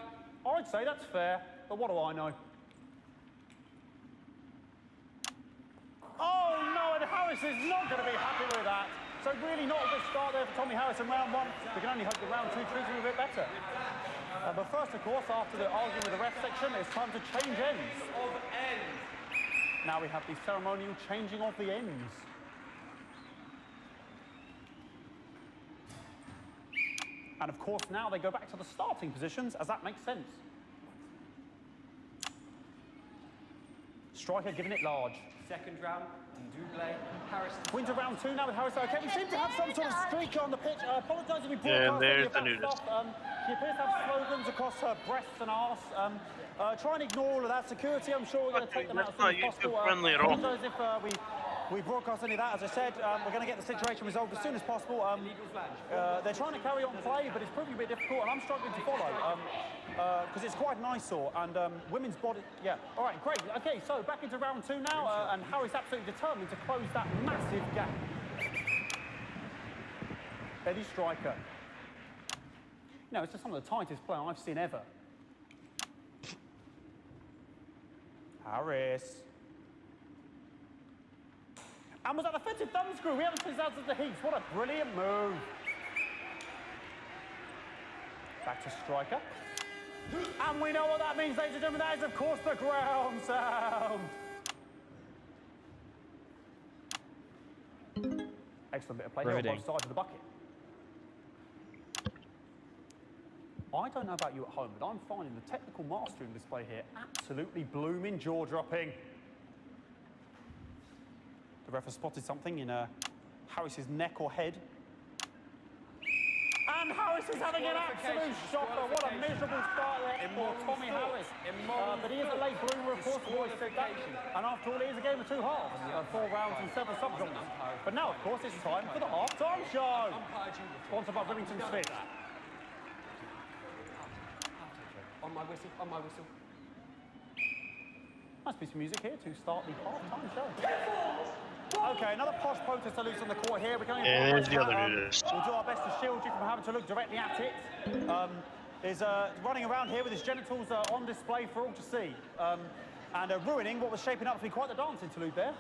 S12: I'd say that's fair, but what do I know? Oh no, and Harris is not going to be happy with that. So really not a good start there for Tommy Harris in round 1. We can only hope that round 2 treats him a bit better. But first, of course, after the argument with the ref section, it's time to change ends. Now we have the ceremonial changing of the ends. And of course, now they go back to the starting positions, as that makes sense. Striker giving it large.
S17: Second round, double. Harris.
S12: Wins round 2 now with Harris. Okay, we seem to have some sort of streak on the pitch. Apologise if we
S2: Yeah,
S12: broadcast
S2: there's
S12: any of
S2: the
S12: that
S2: nudist.
S12: stuff. She appears to have slogans across her breasts and arse. Try and ignore all of that. Security, I'm sure we're going to take them out as soon as possible.
S2: friendly at all.
S12: Apologise if we broadcast any of that. As I said, we're going to get the situation resolved as soon as possible. They're trying to carry on play, but it's proving a bit difficult, and I'm struggling to follow. Because it's quite an eyesore, and women's body, yeah. All right, great. Okay, so back into round 2 now, and Harry's absolutely determined to close that massive gap. Eddie Striker. You know, it's just some of the tightest play I've seen ever. Harris. And was that offensive thumb screw? We haven't seen that since the Heats. What a brilliant move. Back to Striker. And we know what that means, ladies and gentlemen. That is, of course, the ground sound. Excellent bit of play here on both sides of the bucket. I don't know about you at home, but I'm finding the technical mastering display here absolutely blooming jaw-dropping. The ref has spotted something in Harris's neck or head. And Harris is having an absolute shocker. What a miserable start there for Tommy Harris. But he is a late bloomer, of course, we've always said that. And after all, it is a game of 2 halves. 4 rounds and 7 subgenres. But now, of course, it's time for the half-time show. Sponsored by Remington Smith.
S17: On my whistle, on my whistle.
S12: Nice piece of music here to start the half-time show. Okay, another posh protester loose on the court here. We're going
S2: and there's the other nudist.
S12: We'll do our best to shield you from having to look directly at it. Is running around here with his genitals on display for all to see. and ruining what was shaping up to be quite the dance interlude there.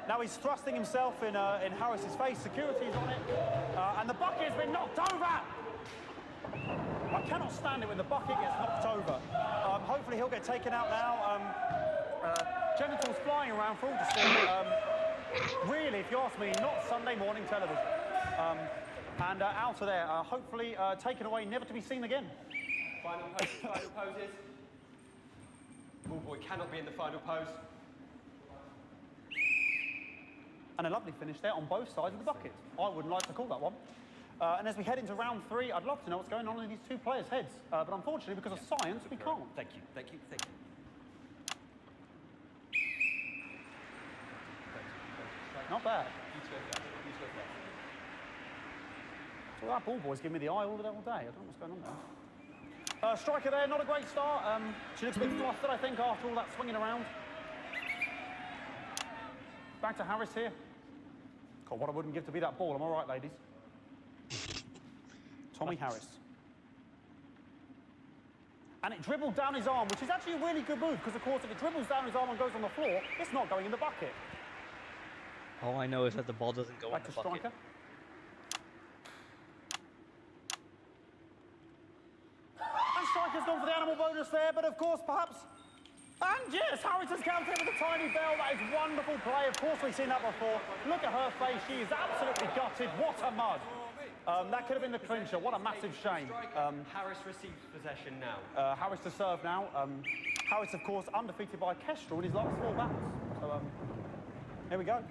S12: Now he's thrusting himself in Harris's face. Security is on it, and the bucket has been knocked over. I cannot stand it when the bucket gets knocked over. Hopefully he'll get taken out now. Genitals flying around for all to see. Really, if you ask me, not Sunday morning television. And out of there, hopefully taken away, never to be seen again.
S17: Final poses. Ballboy cannot be in the final pose.
S12: And a lovely finish there on both sides of the bucket. I wouldn't like to call that one. And as we head into round 3, I'd love to know what's going on in these two players' heads. But unfortunately, because of science, we can't.
S17: Thank you, thank you, thank you.
S12: Not bad.
S17: You two are first. You two are first.
S12: So that ball boy's giving me the eye all day. I don't know what's going on there. Striker there, not a great start. She looks a bit flustered, I think, after all that swinging around. Back to Harris here. God, what I wouldn't give to be that ball. Am I right, ladies? Tommy Harris. And it dribbled down his arm, which is actually a really good move, because, of course, if it dribbles down his arm and goes on the floor, it's not going in the bucket.
S1: All I know is that the ball doesn't go in the bucket.
S12: Striker. And Striker's gone for the animal bonus there, but of course, perhaps... And yes, Harris has counted with a tiny bell. That is wonderful play. Of course, we've seen that before. Look at her face. She is absolutely gutted. What a mud. That could have been the clincher. What a massive shame.
S17: Harris receives possession now.
S12: Harris to serve now. Harris, of course, undefeated by Kestrel in his last 4 bouts. So, here we go.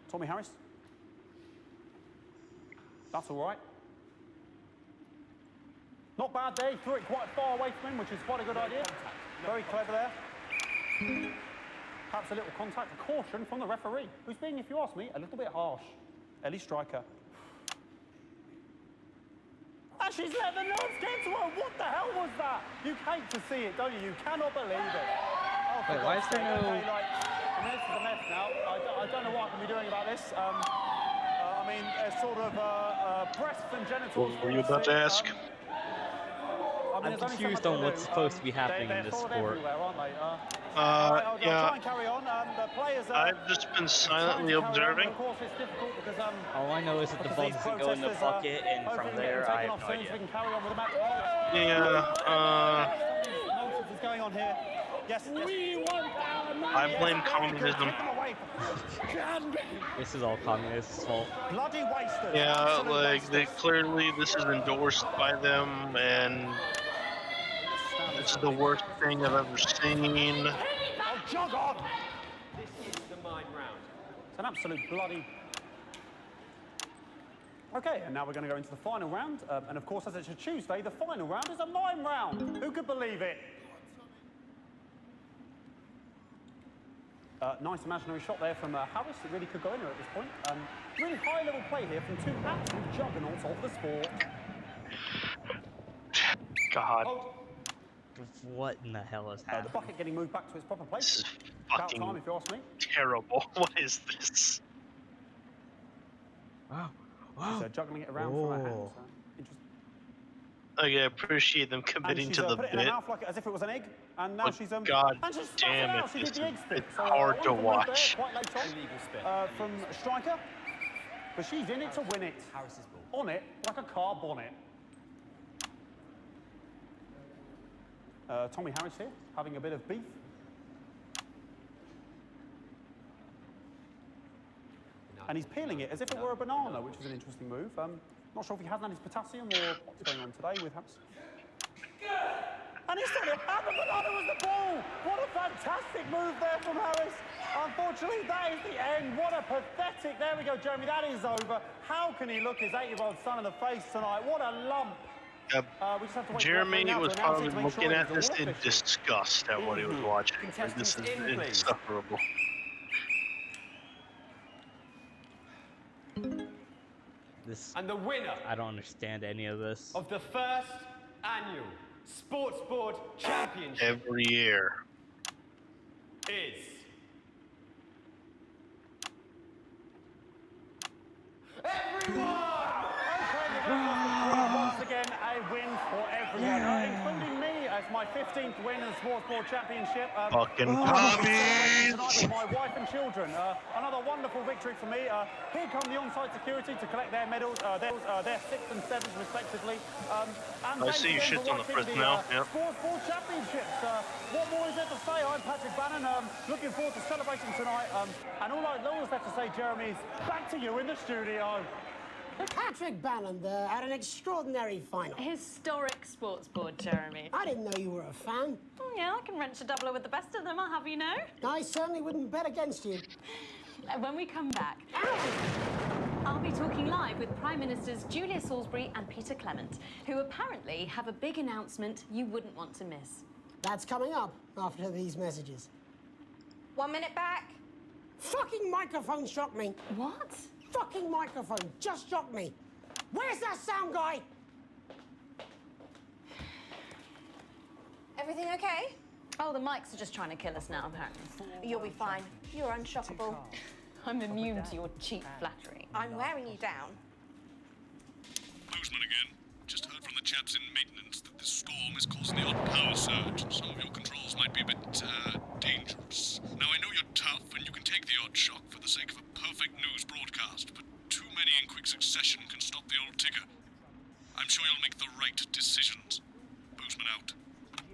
S12: Tommy Harris. That's all right. Not bad there. He threw it quite far away from him, which is quite a good idea. Very clever there. Perhaps a little contact, a caution from the referee, who's being, if you ask me, a little bit harsh. Ellie Striker. And she's let the nerves get to her. What the hell was that? You hate to see it, don't you? You cannot believe it. Oh,
S1: wait, why is there no...
S12: Okay, like, I mean, this is a mess now. I don't know what I can be doing about this. I mean, sort of breasts and genitals.
S2: What were you about to ask?
S1: I'm confused on what's supposed to be happening in this sport.
S12: Yeah. Try and carry on. The players,
S2: I've just been silently observing.
S12: Of course, it's difficult because,
S1: all I know is that the ball doesn't go in the bucket, and from there, I have no idea.
S2: Yeah,
S12: What's going on here? Yes.
S2: I blame communism.
S1: This is all communists' fault.
S12: Bloody wasters.
S2: Yeah, like, clearly this is endorsed by them, and this is the worst thing I've ever seen.
S12: Oh, jog on!
S17: This is the mime round.
S12: It's an absolute bloody... Okay, and now we're going to go into the final round. And of course, as it's a Tuesday, the final round is a mime round. Who could believe it? Nice imaginary shot there from Harris. It really could go anywhere at this point. Really high-level play here from 2 absolute juggernauts of the sport.
S2: God.
S1: What in the hell is happening?
S12: The bucket getting moved back to its proper place.
S2: This is
S12: About
S2: fucking
S12: time, if you ask me.
S2: terrible. What is this?
S1: Wow.
S12: She's juggling it around from her hands.
S2: I appreciate them committing to the
S12: put it in her
S2: bit.
S12: mouth like, as if it was an egg, and now she's
S2: God
S12: and she's
S2: damn it!
S12: She did the egg spit.
S2: It's hard to watch.
S12: Quite late on, from Striker, but she's in it to win it.
S17: Harris's ball.
S12: On it like a car bonnet. Tommy Harris here, having a bit of beef. And he's peeling it as if it were a banana, which is an interesting move. Not sure if he hasn't had his potassium or what's going on today with Harris. And he's done it, and the banana was the ball! What a fantastic move there from Harris. Unfortunately, that is the end. What a pathetic, there we go, Jeremy, that is over. How can he look his 8-year-old son in the face tonight? What a lump. We just have to wait
S2: Jeremy was probably looking at this in disgust at what he was watching. This is insufferable.
S17: And the winner,
S1: I don't understand any of this.
S17: of the first annual Sports Board Championship
S2: Every year.
S17: is...
S12: Once again, a win for everyone, including me as my my 15th win in the Sports Board Championship.
S2: Fucking
S12: Tonight
S2: puppies!
S12: with my wife and children. Another wonderful victory for me. Here come the on-site security to collect their medals, their 6th and 7th respectively. And
S2: I see you shit on the frizz now. Yep.
S12: Sports Board Championships. What more is there to say? I'm Patrick Bannon. Looking forward to celebrating tonight. And all I always have to say, Jeremy, is back to you in the studio.
S6: Patrick Bannon there at an extraordinary final.
S7: Historic sports board, Jeremy.
S6: I didn't know you were a fan.
S7: Oh, yeah, I can wrench a doubler with the best of them, I'll have you know.
S6: I certainly wouldn't bet against you.
S7: When we come back, I'll be talking live with Prime Ministers Julia Salisbury and Peter Clement, who apparently have a big announcement you wouldn't want to miss.
S6: That's coming up after these messages.
S5: 1 minute back.
S6: Fucking microphone shocked me.
S7: What?
S6: Fucking microphone just shocked me. Where's that sound guy?
S5: Everything okay?
S7: Oh, the mics are just trying to kill us now, apparently.
S5: You'll be fine. You're unshockable.
S7: I'm immune to your cheap flattery.
S5: I'm wearing you down.
S4: Bozeman again. Just heard from the chaps in maintenance that this storm is causing the odd power surge. Some of your controls might be a bit, dangerous. Now, I know you're tough and you can take the odd shock for the sake of a perfect news broadcast, but too many in quick succession can stop the old ticker. I'm sure you'll make the right decisions. Bozeman out.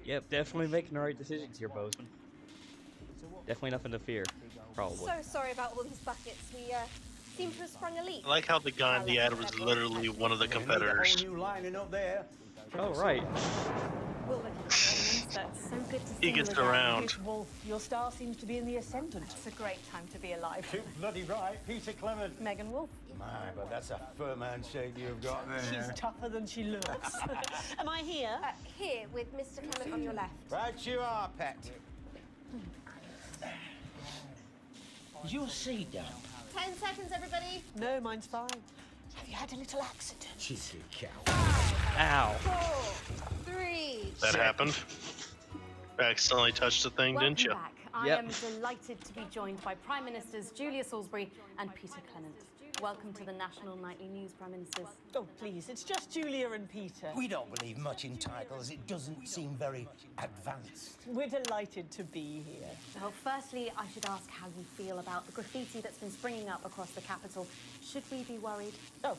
S1: Yep, definitely making the right decisions here, Bozeman. Definitely nothing to fear, probably.
S5: So sorry about all these buckets. We seem to have sprung a leak.
S2: I like how the guy in the ad was literally one of the competitors.
S1: Oh, right.
S7: That's so good to see
S2: He gets
S7: you again.
S2: around.
S11: Wolf, your star seems to be in the ascendant.
S7: It's a great time to be alive.
S12: Too bloody right, Peter Clement.
S7: Megan Wolf.
S18: My, but that's a firm handshake you've got there.
S11: She's tougher than she looks. Am I here?
S5: Here, with Mr. Clement on your left.
S18: Right you are, pet.
S19: Is your seat down?
S5: 10 seconds, everybody.
S11: No, mine's fine. Have you had a little accident?
S18: Cheeky cow.
S1: Ow.
S5: 4, 3.
S2: That happened. I accidentally touched the thing,
S7: Welcome
S2: didn't you?
S7: back. I am delighted to be joined by Prime Ministers Julia Salisbury and Peter Clement. Welcome to the National Nightly News, Prime Ministers.
S11: Oh, please, it's just Julia and Peter.
S19: We don't believe much in titles. It doesn't seem very advanced.
S11: We're delighted to be here.
S7: Well, firstly, I should ask how you feel about the graffiti that's been springing up across the capital. Should we be worried?
S11: Oh,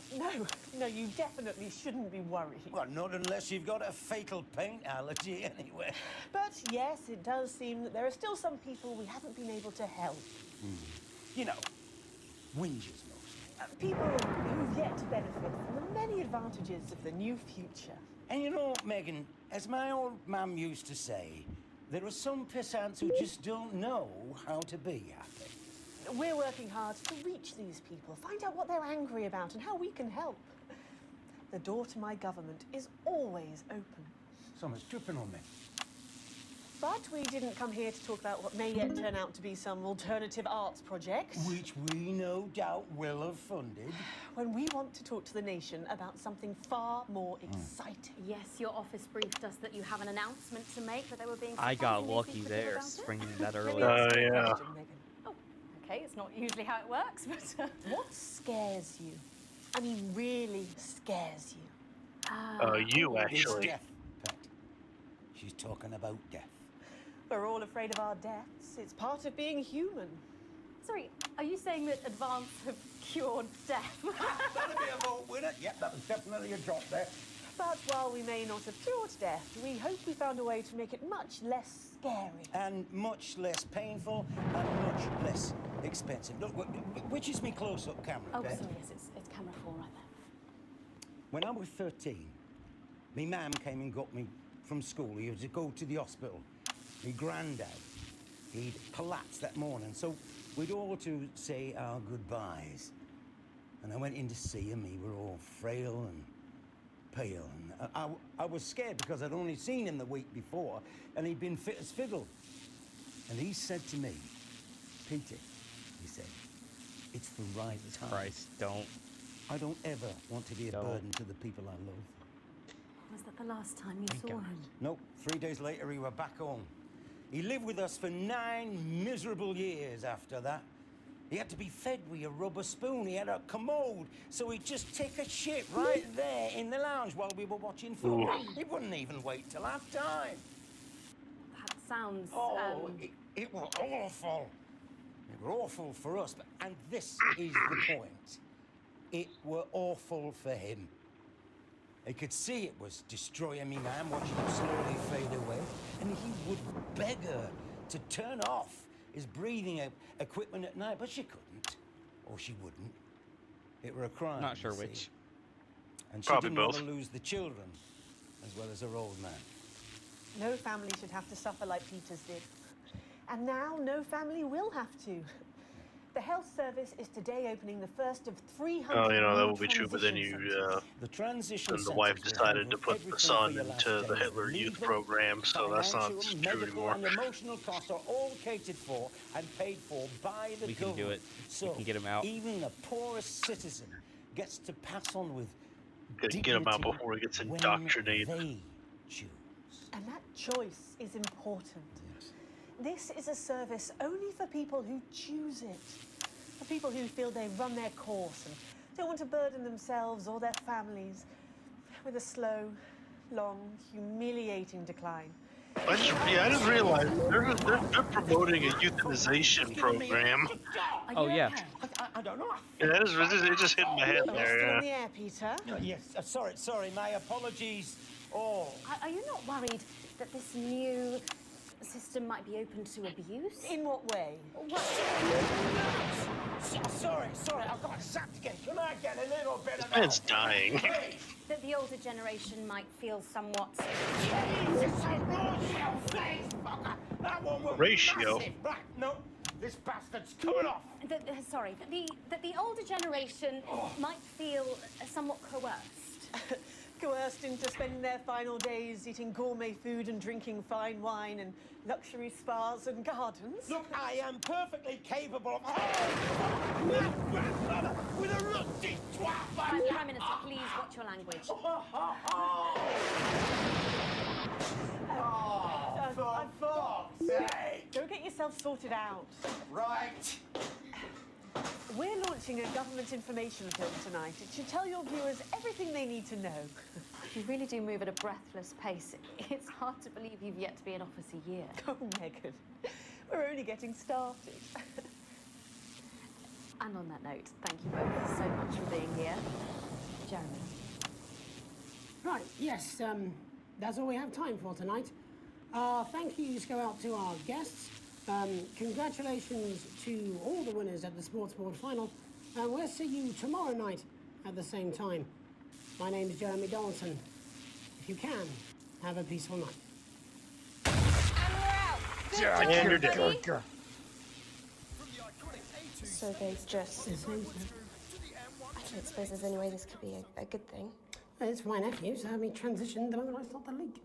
S11: no, you definitely shouldn't be worried.
S19: Well, not unless you've got a fatal paint allergy anyway.
S11: But yes, it does seem that there are still some people we haven't been able to help.
S19: You know, whingers mostly.
S11: People who've yet to benefit from the many advantages of the new future.
S19: And you know, Megan, as my old mum used to say, there are some pissants who just don't know how to be happy.
S11: We're working hard to reach these people, find out what they're angry about and how we can help. The door to my government is always open.
S18: Someone's tripping on me.
S11: But we didn't come here to talk about what may yet turn out to be some alternative arts project.
S19: Which we no doubt will have funded.
S11: When we want to talk to the nation about something far more exciting.
S7: Yes, your office briefed us that you have an announcement to make, that they were being
S1: I got
S7: surprisingly
S1: lucky
S7: secretive
S1: there,
S7: about it.
S1: springing that early.
S2: Yeah.
S7: Oh, okay, it's not usually how it works, but...
S11: What scares you? I mean, really scares you?
S2: You
S19: It's
S2: actually.
S19: death, Pet. She's talking about death.
S11: We're all afraid of our deaths. It's part of being human.
S7: Sorry, are you saying that Advance have cured death?
S19: That'll be a vote winner. Yep, that was definitely a drop there.
S11: But while we may not have cured death, we hope we found a way to make it much less scary.
S19: And much less painful and much less expensive. Look, which is me close-up camera,
S7: Oh,
S19: Pet?
S7: sorry, yes, it's camera 4 right there.
S19: When I was 13, me mum came and got me from school. He had to go to the hospital. Me granddad, he'd collapsed that morning, so we'd all to say our goodbyes. And I went in to see him. He were all frail and pale. And I was scared because I'd only seen him the week before, and he'd been fit as fiddle. And he said to me, Peter, he said, it's the right time.
S1: Christ, don't.
S19: I don't ever want to be a burden to the people I love.
S7: Was that the last time you saw him?
S19: Nope, 3 days later he were back home. He lived with us for 9 miserable years after that. He had to be fed with a rubber spoon. He had a commode, so he'd just take a shit right there in the lounge while we were watching football. He wouldn't even wait till half time.
S14: sounds.
S19: It was awful. It were awful for us, and this is the point. It were awful for him. He could see it was destroying me, man, watching him slowly fade away, and he would beg her to turn off his breathing equipment at night, but she couldn't, or she wouldn't. It were a crime.
S1: Not sure
S19: you see.
S1: which.
S19: And she
S2: Probably
S19: didn't want
S2: both.
S19: to lose the children, as well as her old man.
S11: No family should have to suffer like Peter's did. And now no family will have to. The health service is today opening the first of 300
S2: Oh, you know, that
S11: new
S2: will be true, but then
S11: transition
S2: you,
S11: centres.
S19: The transition
S2: then the wife
S19: centres will
S2: decided
S19: handle
S2: to put the
S19: everything
S2: son
S19: for your last
S2: into the
S19: days.
S2: Hitler Youth
S19: Legal,
S2: Program, so that's not
S19: financial,
S2: true
S19: medical,
S2: anymore.
S19: and emotional costs are all catered for and paid for by the
S1: We can
S19: government.
S1: do it.
S19: So
S1: We can get him out.
S19: even the poorest citizen gets to pass on with
S2: Gotta get him out
S19: dignity
S2: before he gets
S19: when
S2: indoctrinated.
S19: they choose.
S11: And that choice is important. This is a service only for people who choose it. For people who feel they've run their course and don't want to burden themselves or their families with a slow, long, humiliating decline.
S2: I just realized they're promoting a euthanization program.
S1: Oh, yeah.
S19: I don't know.
S2: Yeah, it just hit my head
S11: Still
S2: there.
S11: in the air, Peter.
S19: Yes, sorry, my apologies all.
S14: Are you not worried that this new system might be open to abuse?
S11: In what way?
S19: Sorry, I've got zapped again. Can I get a little bit
S2: This
S19: of
S2: man's dying.
S14: That the older generation might feel somewhat...
S2: Ratio.
S19: Right, no, this bastard's coming off.
S14: That the older generation might feel somewhat coerced.
S11: Coerced into spending their final days eating gourmet food and drinking fine wine and luxury spas and gardens.
S19: Look, I am perfectly capable of... My grandmother with a rusty twat!
S14: Prime Minister, please watch your language.
S11: I thought... Go get yourself sorted out.
S19: Right.
S11: We're launching a government information film tonight. It should tell your viewers everything they need to know.
S14: You really do move at a breathless pace. It's hard to believe you've yet to be in office a year.
S11: Oh, Megan, we're only getting started.
S14: And on that note, thank you both so much for being here. Jeremy.
S6: Right, yes, that's all we have time for tonight. Thank yous go out to our guests. Congratulations to all the winners at the Sports Board Final, and we'll see you tomorrow night at the same time. My name is Jeremy Donaldson. If you can, have a peaceful night.
S2: And you're dead.
S16: So there's just... I don't suppose there's any way this could be a good thing.
S6: It's my nephew, so let me transition the moment I start the leak.